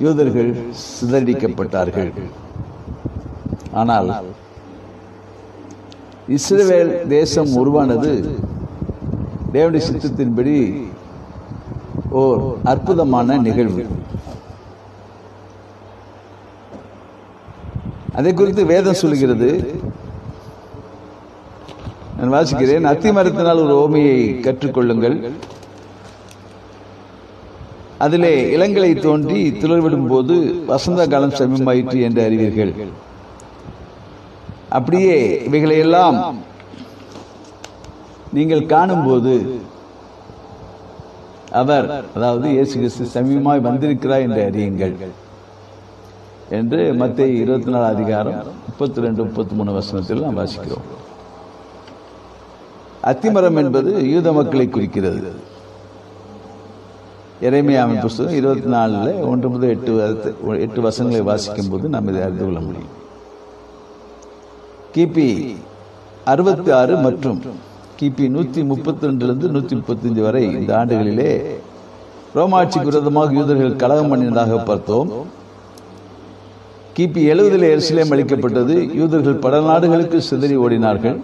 யூதர்கள் சிதறடிக்கப்பட்டார்கள். ஆனால் இஸ்ரவேல் தேசம் உருவானது தேவனுடைய சித்தத்தின்படி ஓர் அற்புதமான நிகழ்வு. அதை குறித்து வேதம் சொல்கிறது. நான் வாசிக்கிறேன். அத்தி மரத்தினால் ஒரு ஓமையை கற்றுக்கொள்ளுங்கள். அதிலே இளங்களை தோன்றி துளிர்விடும் போது வசந்த காலம் சமீபமாயிற்று என்று அறிவீர்கள். அப்படியே இவைகளையெல்லாம் நீங்கள் காணும்போது அவர், அதாவது இயேசு கிறிஸ்து சமீபமாய் வந்திருக்கிறார் என்று அறியுங்கள் என்று மத்தேயு 24 அதிகாரம் 32-33 வசனத்தில் நாம் வாசிக்கிறோம். அத்திமரம் என்பது யூத மக்களை குறிக்கிறது. எரேமியாவின் புஸ்தகம் 24 1 முதல் 8 வசனங்களை வாசிக்கும் போது நாம் இதை அறிந்து கொள்ள முடியும். கிபி 66 மற்றும் கிபி 132 135 வரை இந்த ஆண்டுகளிலே ரோமாட்சிக்கு விரோதமாக யூதர்கள் கலகம் பண்ணினதாக பார்த்தோம். கிபி 70 எருசலேம் அளிக்கப்பட்டது. யூதர்கள் பல நாடுகளுக்கு சிதறி ஓடினார்கள்.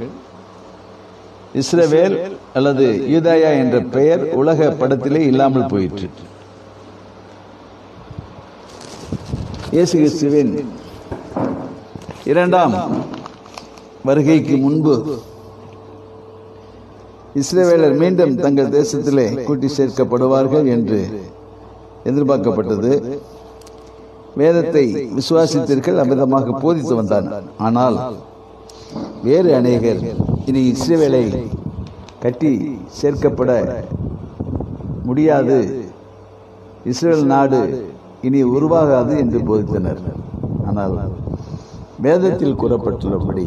இஸ்ரவேல் அல்லது யூதாயா என்ற பெயர் உலக படத்திலே இல்லாமல் போயிற்று. இயேசு கிறிஸ்துவின் இரண்டாம் வருகைக்கு முன்பு இஸ்ரவேலர் மீண்டும் தங்கள் தேசத்திலே கூட்டி சேர்க்கப்படுவார்கள் என்று எதிர்பார்க்கப்பட்டது. வேதத்தை விசுவாசித்தீர்கள், அமிதமாக போதித்து வந்தார். ஆனால் வேறு அநேகர் இனி இஸ்ரவேலை கட்டி சேர்க்கப்பட முடியாது, இஸ்ரேல் நாடு இனி உருவாகாது என்று போதித்தனர். ஆனால் வேதத்தில் கூறப்பட்டுள்ளபடி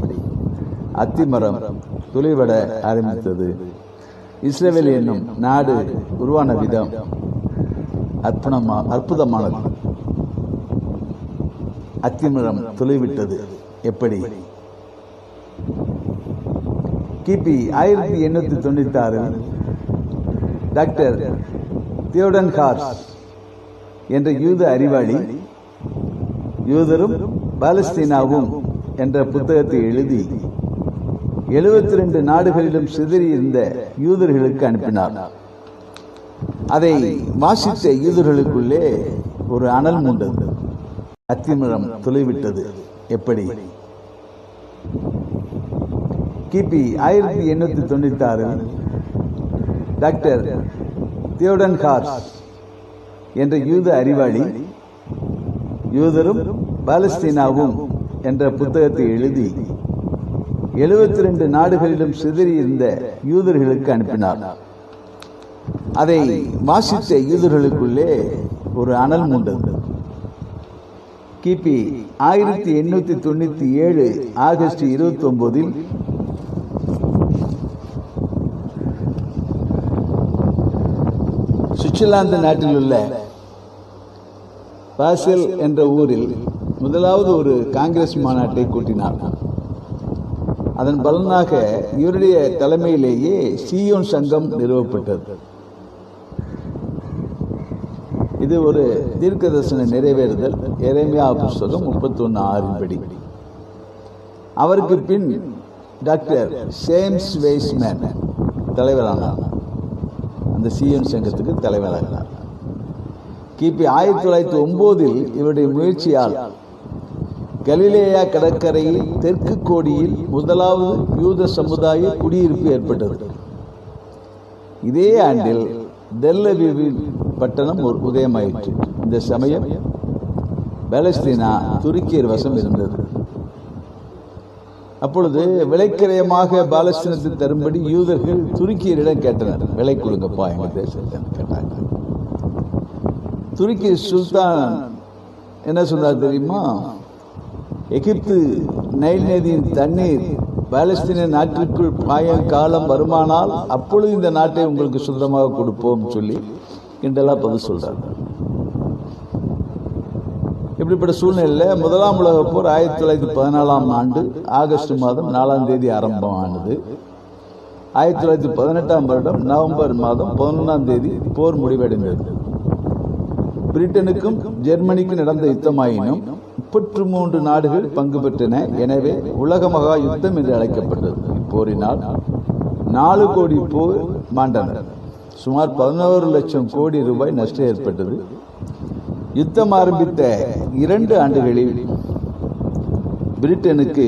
அத்திமரம் துளிர்விட ஆரம்பித்தது. இஸ்ரவேல் என்னும் நாடு உருவான விதம் அற்புதமானது. அத்திமரம் துளிர்விட்டது எப்படி? கிபி 1896 டாக்டர் தியோடன் ஹார்ஸ் என்ற யூத அறிவாளி யூதரும் பாலஸ்தீனாவும் என்ற புத்தகத்தை எழுதி 72 நாடுகளிலும் சிதறியிருந்த யூதர்களுக்கு அனுப்பினார். அதை வாசித்த யூதர்களுக்குள்ளே ஒரு அனல் மூண்டது. அத்திமரம் துளைவிட்டது எப்படி? கிபி 1896 டாக்டர் தியோடன் ஹார்ஸ் என்ற யூத அறிவாளி யூதரும் பாலஸ்தீனாவும் என்ற புத்தகத்தை எழுதி 72 நாடுகளிலும் சிதறியிருந்த யூதர்களுக்கு அனுப்பினார். அதை வாசித்த யூதர்களுக்குள்ளே ஒரு அனல் மூண்டது. கிபி 1897 ஆகஸ்ட் 29 சுவிட்சர்லாந்து நாட்டில் உள்ள பாசல் என்ற ஊரில் முதலாவது ஒரு காங்கிரஸ் மாநாட்டை கூட்டினார். அதன் பலனாக இவருடைய தலைமையிலேயே சீயோன் சங்கம் நிறுவப்பட்டது. இது ஒரு தீர்க்கதரிசன நிறைவேறுதல். எரேமியா புஸ்தகம் 31:6 படி. அவருக்கு பின் டாக்டர் சேம்ஸ் வெய்ஸ்மேன் தலைவரானார். அந்த சீயோன் சங்கத்துக்கு தலைவரானார். கிபி 1909 இவருடைய முயற்சியால் கலிலேயா கடற்கரையில் தெற்கு கோடியில் முதலாவது யூத சமுதாய குடியிருப்பு ஏற்பட்டது. இதே ஆண்டில் தெல் அவீவ் பட்டணம் ஒரு உதயமாயிற்று. இந்த சமயம் பாலஸ்தீனா துருக்கியர் வசம் இருந்தது. அப்பொழுது விலைக்கிரயமாக பாலஸ்தீனத்தை தரும்படி யூதர்கள் துருக்கியரிடம் கேட்டனர். விலை கொடுங்கப்பா எங்க தேசத்தை கேட்டாங்க. துருக்கி சுல்தான் என்ன சொன்னார் தெரியுமா? எகிப்து நைல் நதியின் தண்ணீர் பாலஸ்தீன நாட்டிற்குள் பாயும் காலம் வருமானால் அப்பொழுது இந்த நாட்டை உங்களுக்கு சொந்தமாக கொடுப்போம் சொல்லி கிண்டலா பதில் சொல்றாங்க. இப்படிப்பட்ட சூழ்நிலையில் முதலாம் உலக போர் 1914 ஆண்டு ஆகஸ்ட் மாதம் 4ஆம் தேதி ஆரம்பமானது. 1918 வருடம் நவம்பர் மாதம் 11ஆம் தேதி போர் முடிவடைந்தது. பிரிட்டனுக்கும் ஜெர்மனிக்கும் நடந்த யுத்தமாயினும் 33 நாடுகள் பங்கு பெற்றன. எனவே உலக மகா யுத்தம் என்று அழைக்கப்பட்டது. இப்போரினால் 4 கோடி போர் மாண்டனர். சுமார் 11 லட்சம் கோடி ரூபாய் நஷ்டம் ஏற்பட்டது. யுத்தம் ஆரம்பித்த 2 ஆண்டுகளில் பிரிட்டனுக்கு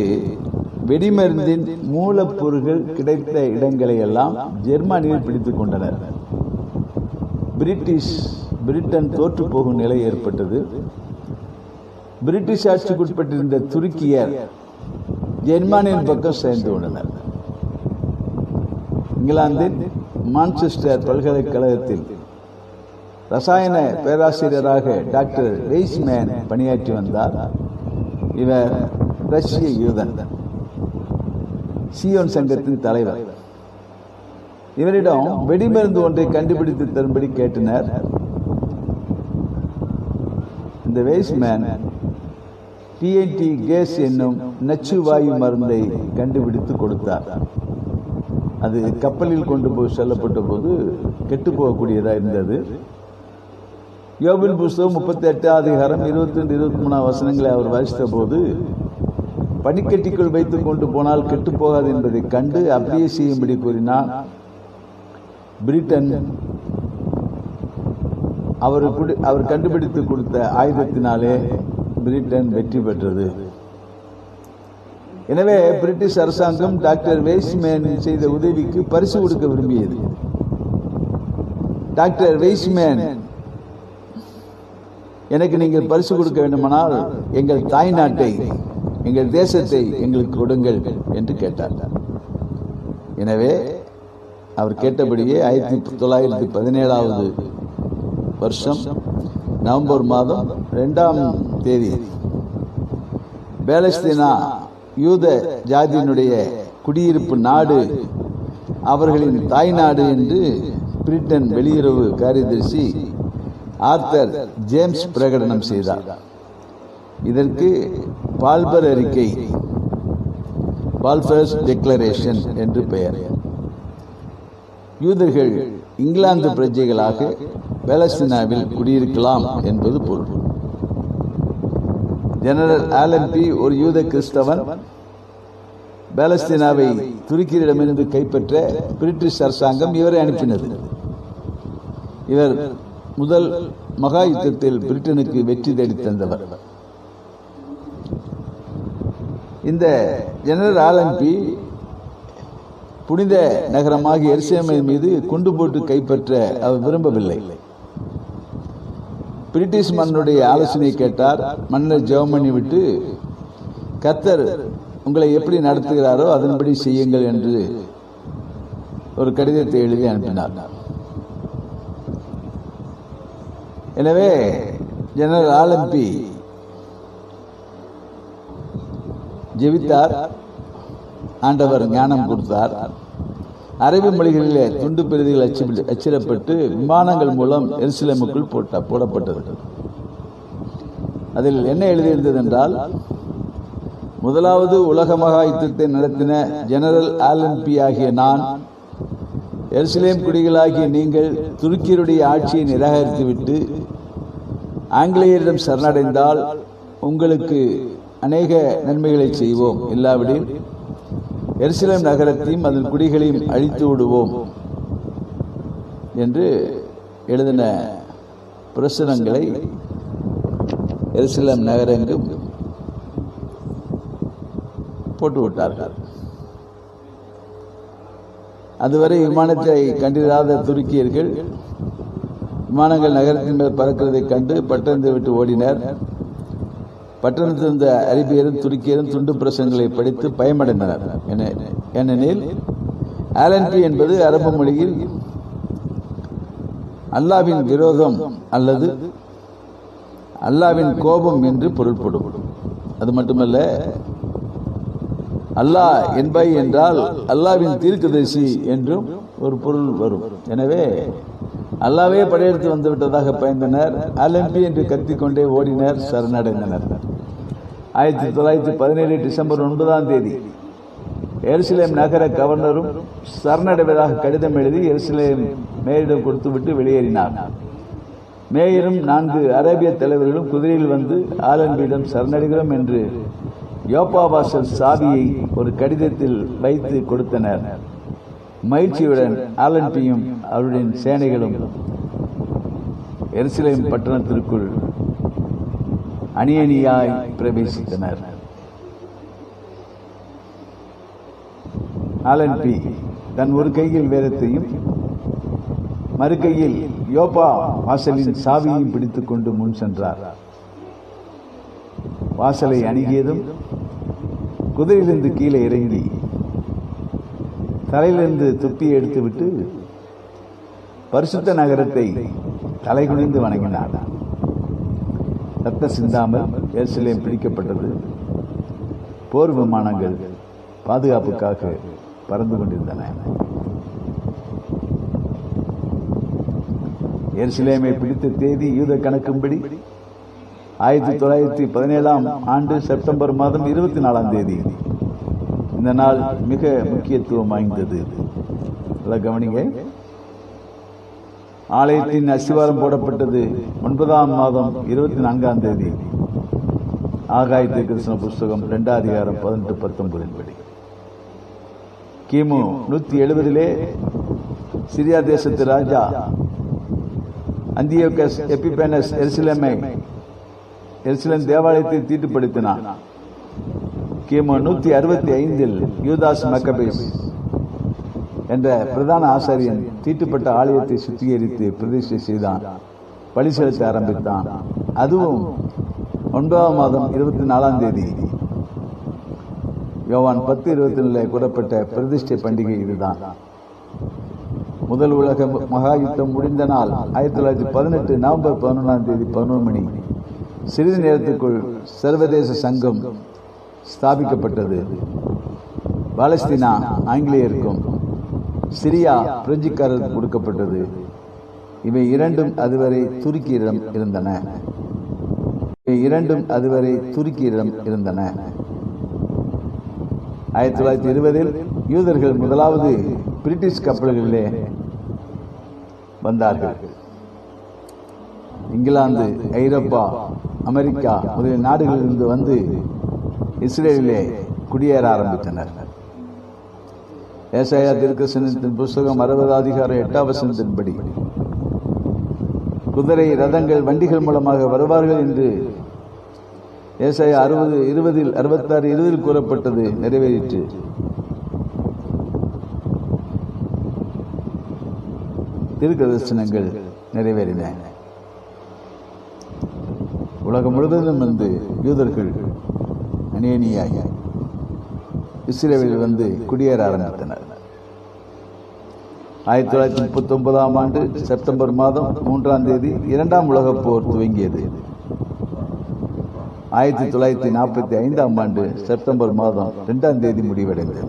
வெடிமருந்தின் மூலப்பொருட்கள் கிடைத்த இடங்களை எல்லாம் ஜெர்மனியில் பிடித்துக் கொண்டனர். பிரிட்டன் தோற்று போகும் நிலை ஏற்பட்டது. பிரிட்டிஷ் ஆட்சிக்குட்பட்டிருந்த துருக்கியர் ஜெர்மனியின் பக்கம் சேர்ந்து கொண்டனர். இங்கிலாந்தின் மான்செஸ்டர் பல்கலைக்கழகத்தில் ரசாயன பேராசிரியராக டாக்டர் வெய்ஸ்மேன் பணியாற்றி வந்தார். இவர் ரஷ்ய யூதன், சீயோன் சங்கத்தின் தலைவர். இவரிடம் வெடிமருந்து ஒன்றை கண்டுபிடித்து தரும்படி கேட்டனர். இந்த வெய்ஸ்மேன் TNT கேஸ் என்னும் நச்சு வாயு மருந்தை கண்டுபிடித்து கொடுத்தார். அது கப்பலில் கொண்டு போய் செல்லப்பட்ட போது கெட்டு போகக்கூடியதாக இருந்தது. யோபின் புஸ்தகம் 38 அதிகாரம் 22 23 வசனங்களை அவர் வாசித்த போது, பனிக்கட்டிக்குள் வைத்துக் கொண்டு போனால் கெட்டு போகாது என்பதை கண்டு அப்படியே செய்யும்படி கூறினார். பிரிட்டன் அவர் கண்டுபிடித்து கொடுத்த ஆயுதத்தினாலே பிரிட்டன் வெற்றி பெற்றது. எனவே பிரிட்டிஷ் அரசாங்கம் டாக்டர் வெய்ஸ்மேன் செய்த உதவிக்கு பரிசு கொடுக்க விரும்பியது. டாக்டர் வெய்ஸ்மேன், எனக்கு நீங்கள் பரிசு கொடுக்க வேண்டுமானால் எங்கள் தாய் நாட்டை, எங்கள் தேசத்தை எங்களுக்கு கொடுங்கள் என்று கேட்டார். எனவே அவர் கேட்டபடியே 1917 வருஷம் நவம்பர் மாதம் 2ஆம் தேதி பாலஸ்தீனா யூத ஜாதியினுடைய குடியிருப்பு நாடு, அவர்களின் தாய் நாடு என்று பிரிட்டன் வெளியுறவு காரியதர்சி ஆர்தர் ஜேம்ஸ் பிரகடனம் செய்தார். இதற்கு பால்பர் அறிக்கை, பால்பர்ஸ் டிக்ளரேஷன் என்று பெயர். யூதர்கள் இங்கிலாந்து பிரஜைகளாக பாலஸ்தீனாவில் குடியிருக்கலாம் என்பது பொருள். ஜெனரல் ஆலன் பி ஒரு யூத கிறிஸ்தவன். பாலஸ்தீனாவை துருக்கியிடமிருந்து கைப்பற்ற பிரிட்டிஷ் அரசாங்கம் இவரை அனுப்பினது. இவர் முதல் மகா யுத்தத்தில் பிரிட்டனுக்கு வெற்றி தேடி தந்தவர். இந்த ஜெனரல் ஆலன் பி புனித நகரமாகிய எருசலேமை மீது குண்டு போட்டு கைப்பற்ற அவர் விரும்பவில்லை. பிரிட்டிஷ் மன்னனுடைய ஆலோசனை கேட்டார். மன்னர் ஜெபம் பண்ணி விட்டு, கர்த்தர் உங்களை எப்படி நடத்துகிறாரோ அதன்படி செய்யுங்கள் என்று ஒரு கடிதத்தை எழுதி அனுப்பினார். எனவே ஜெனரல் ஆலன் பி ஜெபித்தார். ஆண்டவர் ஞானம் கொடுத்தார். அரபி மொழிகளிலே துண்டு பிரதிகள் அச்சிடப்பட்டு விமானங்கள் மூலம் எருசலேமுக்குள் போடப்பட்டது. அதில் என்ன எழுதியிருந்தது என்றால், முதலாவது உலக மகா யுத்தத்தை நடத்தின ஜெனரல் ஆலன் பி ஆகிய நான், எருசலேம் குடிகளாகிய நீங்கள் துருக்கியருடைய ஆட்சியை நிராகரித்துவிட்டு ஆங்கிலேயரிடம் சரணடைந்தால் உங்களுக்கு அநேக நன்மைகளை செய்வோம். இல்லாவிடில் எருசலேம் நகரத்தையும் அதன் குடிகளையும் அழித்து விடுவோம் என்று எழுதின பிரசுரங்களை எருசலேம் நகரெங்கும் போட்டுவிட்டார்கள். அதுவரை விமானத்தை கண்டிராத துருக்கியர்கள் விமானங்கள் நகரத்தின் மேல் பறக்கிறதை கண்டு பட்டணத்தை விட்டு ஓடினர். பட்டணத்தில் இருந்த அரபியரும் துருக்கியரும் துண்டு பிரசங்களை படித்து பயமடைந்தனர். ஏனெனில் ஆலன் பி என்பது அரபு மொழியில் அல்லாவின் விரோதம் அல்லது அல்லாவின் கோபம் என்று பொருள்படும். அது மட்டுமல்ல, அல்லாஹ் என்பாய் என்றால் அல்லாவின் தீர்க்கதரிசி என்றும் ஒரு பொருள் வரும். எனவே அல்லாவே படையெடுத்து வந்துவிட்டதாக பயந்தனர். ஆலன் பி என்று கத்திக்கொண்டே ஓடினர், சரணடைந்தனர். 1917 டிசம்பர் 9ஆம் தேதி எருசலேம் நகர கவர்னரும் சரணடைவதாக கடிதம் எழுதி எருசலேம் மேயரிடம் கொடுத்துவிட்டு வெளியேறினார். மேயரும் 4 அரேபிய தலைவர்களும் குதிரையில் வந்து ஆலன் பியிடம் சரணடைகிறோம் என்று யோப்பா வாசல் சாவியை ஒரு கடிதத்தில் வைத்து கொடுத்தனர். மகிழ்ச்சியுடன் ஆலன் பியும் அவருடைய சேனைகளும் எருசலேம் பட்டணத்திற்குள் அணி அணியாய் பிரவேசித்தனர். ஆலன் பி தன் ஒரு கையில் வேதத்தையும் மறு கையில் யோப்பா வாசலின் சாவியையும் பிடித்துக் கொண்டு முன் சென்றார். வாசலை அணுகியதும் குதிரையிலிருந்து கீழே இறங்கி தலையிலிருந்து துப்பியை எடுத்துவிட்டு பரிசுத்த நகரத்தை தலைகுனிந்து வணங்கினார். ரத்த சிந்தாமல் எருசலேம் பிடிக்கப்பட்டது. போர் விமானங்கள் பாதுகாப்புக்காக பறந்து கொண்டிருந்தன. எருசலேமை பிடித்த தேதி யூத கணக்கும்படி 1917ஆம் ஆண்டு செப்டம்பர் மாதம் 24ஆம் தேதி. இந்த நாள் மிக முக்கியத்துவம் வாய்ந்தது. கவனிங்க. ஆலயத்தின் அஸ்திவாரம் போடப்பட்டது 9ஆம் மாதம் 24ஆம் தேதி. ஆகாய தீர்க்கதரிசன புஸ்தகம் 2ஆம் அதிகாரம் 18-19 படி. கிமு 170 சிரியா தேசத்து ராஜா அந்தியோகஸ் எபிபேனஸ் எருசலேம் தேவாலயத்தை தீட்டுப்படுத்தினான். கிமு 165 யூதாஸ் மக்கபேஸ் என்ற பிரதான ஆசாரியன் தீட்டுப்பட்ட ஆலயத்தை சுத்திகரித்து பிரதிஷ்டை செய்தான், பலி செலுத்த ஆரம்பித்தான். அதுவும் 9ஆம் மாதம் 24ஆம் தேதி. யோவான் 10:24 கூறப்பட்ட பிரதிஷ்டை பண்டிகை இதுதான். முதல் உலக மகா யுத்தம் முடிந்த நாள் 1918 நவம்பர் 11ஆம் தேதி 11 மணி. சிறிது நேரத்துக்குள் சர்வதேச சங்கம் ஸ்தாபிக்கப்பட்டது. பாலஸ்தீனா ஆங்கிலேயருக்கும் சிரியா பிரெஞ்சுக்காரருக்கு கொடுக்கப்பட்டது. இவை இரண்டும் அதுவரை துருக்கியிடம் இருந்தன. 1920 யூதர்கள் முதலாவது பிரிட்டிஷ் கப்பல்களிலே வந்தார்கள். இங்கிலாந்து, ஐரோப்பா, அமெரிக்கா முதலிய நாடுகளிலிருந்து வந்து இஸ்ரேலிலே குடியேற ஆரம்பித்தனர். ஏசாயா தீர்க்கதரிசனத்தின் புஸ்தகம் 60 அதிகாரம் 8ஆம் வசனத்தின்படி குதிரை, ரதங்கள், வண்டிகள் மூலமாக வருவார்கள் என்று ஏசாயா 66:20 கூறப்பட்டது நிறைவேறிற்று. தீர்க்கதரிசனங்கள் நிறைவேறின. உலகம் முழுவதும் வந்து யூதர்கள் அநேனியாய் இஸ்ரேலில் வந்து குடியேற ஆரம்பித்தனர். 1939ஆம் ஆண்டு செப்டம்பர் மாதம் 3ஆம் தேதி 2ஆம் உலகப் போர் துவங்கியது. 1945ஆம் ஆண்டு செப்டம்பர் மாதம் 2ஆம் தேதி முடிவடைந்தது.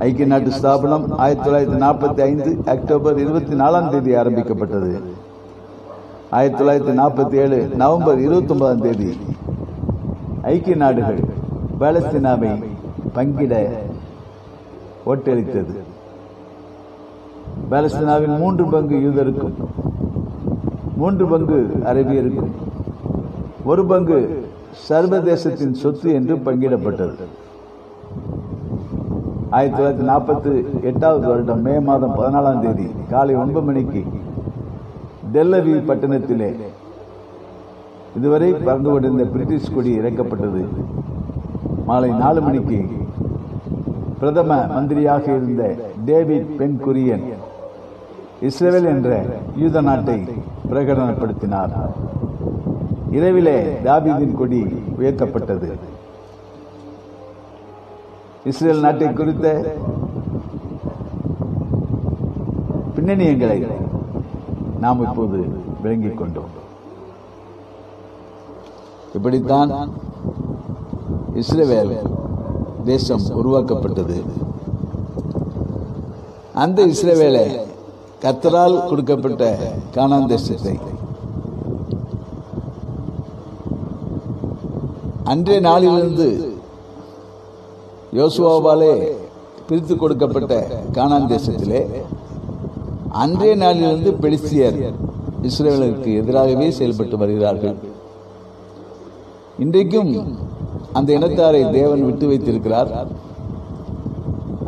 ஐக்கிய நாட்டு ஸ்தாபனம் 1945 அக்டோபர் 24ஆம் தேதி ஆரம்பிக்கப்பட்டது. 1947 நவம்பர் 29ஆம் தேதி ஐக்கிய நாடுகள் பாலஸ்தீனாவை பங்கிட ஓட்டளித்தது. பாலஸ்தீனாவின் 3 பங்கு யூதருக்கும், 3 பங்கு அரபியருக்கும், 1 பங்கு சர்வதேசத்தின் சொத்து என்று பங்கிடப்பட்டது. 1948ஆவது வருடம் மே மாதம் 14ஆம் தேதி காலை 9 மணிக்கு டெல்லவீவ் பட்டணத்திலே இதுவரை பறந்து கொண்டிருந்த பிரிட்டிஷ் கொடி இறக்கப்பட்டது. மாலை 4 மணிக்கு பிரதம மந்திரியாக இருந்த டேவிட் பென் குரியன் இஸ்ரேல் என்ற யூத நாட்டை பிரகடனப்படுத்தினார். இரவிலே தாவீதின் கொடி உயர்த்தப்பட்டது. இஸ்ரேல் நாட்டை குறித்த பின்னணியங்களை நாம் இப்போது விளங்கிக் கொண்டோம். இப்படித்தான் இஸ்ரேல் தேசம் உருவாக்கப்பட்டது. அந்த இஸ்ரவேலை கர்த்தரால் கொடுக்கப்பட்ட கானான் தேசத்தை அன்றைய நாளிலிருந்து யோசுவாவாலே பிரித்து கொடுக்கப்பட்ட கானான் தேசத்திலே அன்றைய நாளிலிருந்து பெலிஸ்தியர் இஸ்ரவேலுக்கு எதிராகவே செயல்பட்டு வருகிறார்கள். இன்றைக்கும் அந்த இனத்தாரை தேவன் விட்டு வைத்திருக்கிறார்.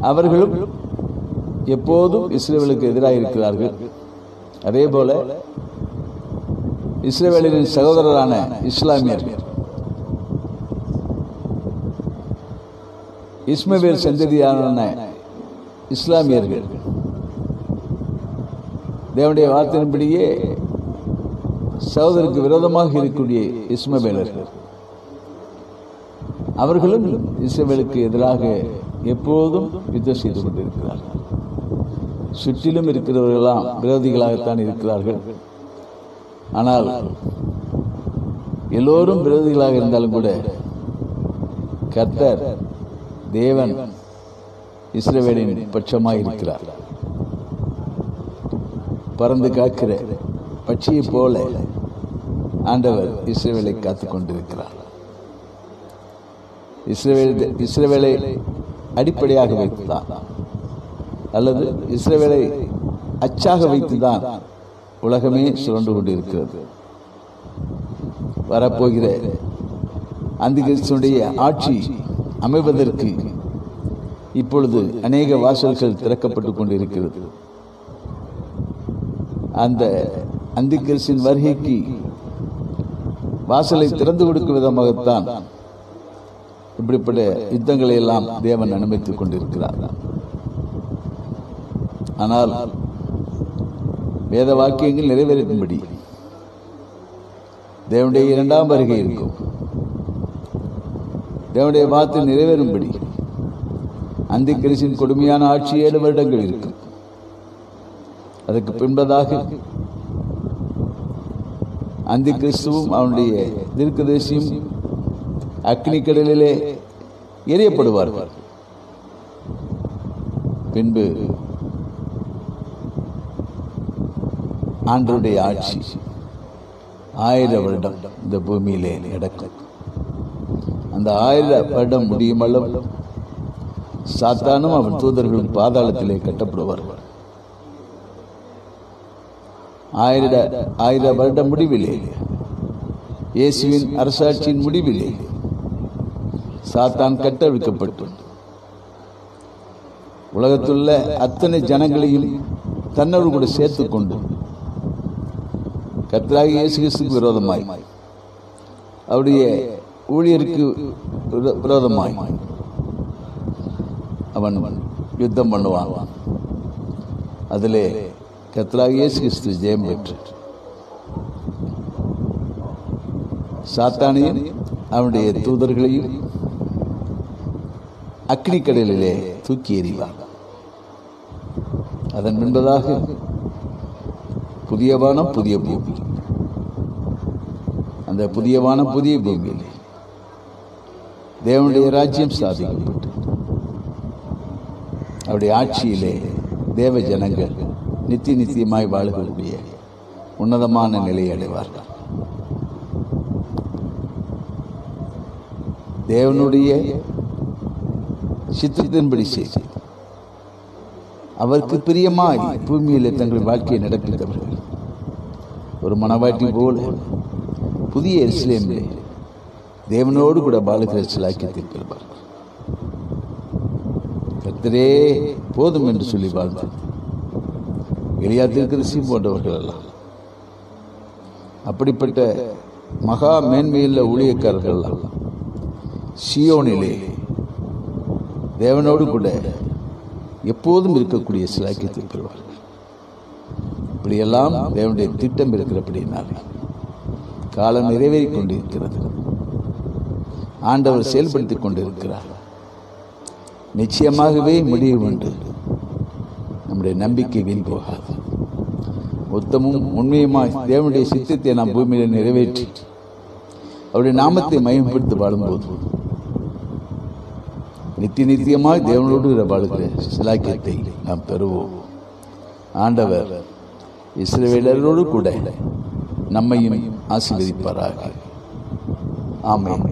அவர்களும் எப்போதும் இஸ்ரவேலுக்கு எதிராக இருக்கிறார்கள். அதே போல இஸ்ரவேலின் சகோதரரான இஸ்லாமியர்கள், இஸ்மவேல் சந்ததியான இஸ்லாமியர்கள் தேவனுடைய வார்த்தையின்படியே சகோதரருக்கு விரோதமாக இருக்கக்கூடிய இஸ்மவேலர்கள், அவர்களும் இஸ்ரவேலுக்கு எதிராக எப்போதும் யுத்தம் செய்து கொண்டிருக்கிறார்கள். சுற்றிலும் இருக்கிறவர்களெல்லாம் விரோதிகளாகத்தான் இருக்கிறார்கள். ஆனால் எல்லோரும் விரோதிகளாக இருந்தாலும் கூட கர்த்தர் தேவன் இஸ்ரவேலின் பட்சமாய் இருக்கிறார். பறந்து காக்கிற பட்சியை போல ஆண்டவர் இஸ்ரவேலை காத்துக் கொண்டிருக்கிறார். இஸ்ரவேலை அடிப்படையாக வைத்தான் அல்லது இஸ்ரவேலை அச்சாக வைத்துதான் உலகமே சுழன்று கொண்டிருக்கிறது. வரப்போகிற அந்திகிறிஸ்துடைய ஆட்சி அமைவதற்கு இப்பொழுது அநேக வாசல்கள் திறக்கப்பட்டு கொண்டிருக்கிறது. அந்த அந்திகிறிஸ்தின் வருகைக்கு வாசலை திறந்து கொடுக்கும் விதமாகத்தான் இப்படிப்பட்ட யுத்தங்களை எல்லாம் தேவன் அனுமதித்துக் கொண்டிருக்கிறார். ஆனால் வேத வாக்கியங்கள் நிறைவேறும்படி தேவனுடைய இரண்டாம் வருகை இருக்கும். தேவனுடைய வார்த்தை நிறைவேறும்படி அந்திகிறிஸ்தின் கொடுமையான ஆட்சி 7 வருடங்கள் இருக்கும். அதற்கு பின்பதாக அந்திகிறிஸ்துவும் அவனுடைய தீர்க்கதரிசியும் அக்னி கடலிலே எரியப்படுவார்கள். பின்பு ஆண்டவருடைய ஆட்சி 1000 வருடம் இந்த பூமியிலே நடக்கும். அந்த 1000 வருடம் முடியும் அளவு சாத்தானும் அவன் தூதர்களும் பாதாளத்திலே கட்டப்படுவார்கள். 1000 வருட முடிவிலே, இயேசுவின் அரசாட்சியின் முடிவிலே சாத்தான் கட்டவிழ்க்கப்பட்டு உலகத்துள்ள அத்தனை ஜனங்களையும் தன்னோடு கூட சேர்த்துக் கொண்டு கர்த்தராகிய இயேசு கிறிஸ்துவுக்கு விரோதமாய், அவருடைய ஊழியருக்கு விரோதமாய் அவன் யுத்தம் பண்ணுவான். அதிலே கர்த்தராகிய இயேசு கிறிஸ்து ஜெயம் பெற்று சாத்தானையும் அவனுடைய தூதர்களையும் அக்னி கடலிலே தூக்கி எறிவார். அதன் முன்பதாக புதிய வானம் புதிய பூமி, அந்த புதிய வானம் புதிய பூமியிலே தேவனுடைய ராஜ்யம் ஸ்தாபிக்கப்பட்டு அவருடைய ஆட்சியிலே தேவ ஜனங்கள் நித்தியமாய் வாழக்கூடிய உன்னதமான நிலையை அடைவார்கள். தேவனுடைய சித்தத்தின்படி செய்து அவருக்கு பிரியமாய் பூமியிலே தங்கள் வாழ்க்கையை நடப்பித்தவர்கள் ஒரு மணவாட்டி போல புதிய எருசலேமிலே தேவனோடு கூட பாலுகிற சிலாக்கியத்தை பெறுவார்கள். கர்த்தரே போதும் என்று சொல்லி வாழ்ந்தார் எலியா தீர்க்கதரிசி போன்றவர்கள் எல்லாம். அப்படிப்பட்ட மகா மேன்மையுள்ள ஊழியக்காரர்கள் எல்லாம் சீயோனிலே தேவனோடு கூட எப்போதும் இருக்கக்கூடிய சிலாக்கியத்தை பெறுவார்கள். இப்படியெல்லாம் தேவனுடைய திட்டம் இருக்கிறபடினால் காலம் நிறைவேறிக் கொண்டிருக்கிறது. ஆண்டவர் செயல்படுத்திக் கொண்டிருக்கிறார். நிச்சயமாகவே முடிவு உண்டு. நம்முடைய நம்பிக்கை வீண் போகாது. மொத்தமும் உண்மையுமாய் தேவனுடைய சித்தத்தை நாம் பூமியில் நிறைவேற்றி அவருடைய நாமத்தை மகிமைப்படுத்தி வாழும்போது நித்தியமாய் தேவனோடு வாழுகிற சிலாக்கியத்தை நாம் பெறுவோம். ஆண்டவர் இஸ்ரவேலரோடு கூட நம்மையும் ஆசீர்வதிப்பாராக. ஆமென்.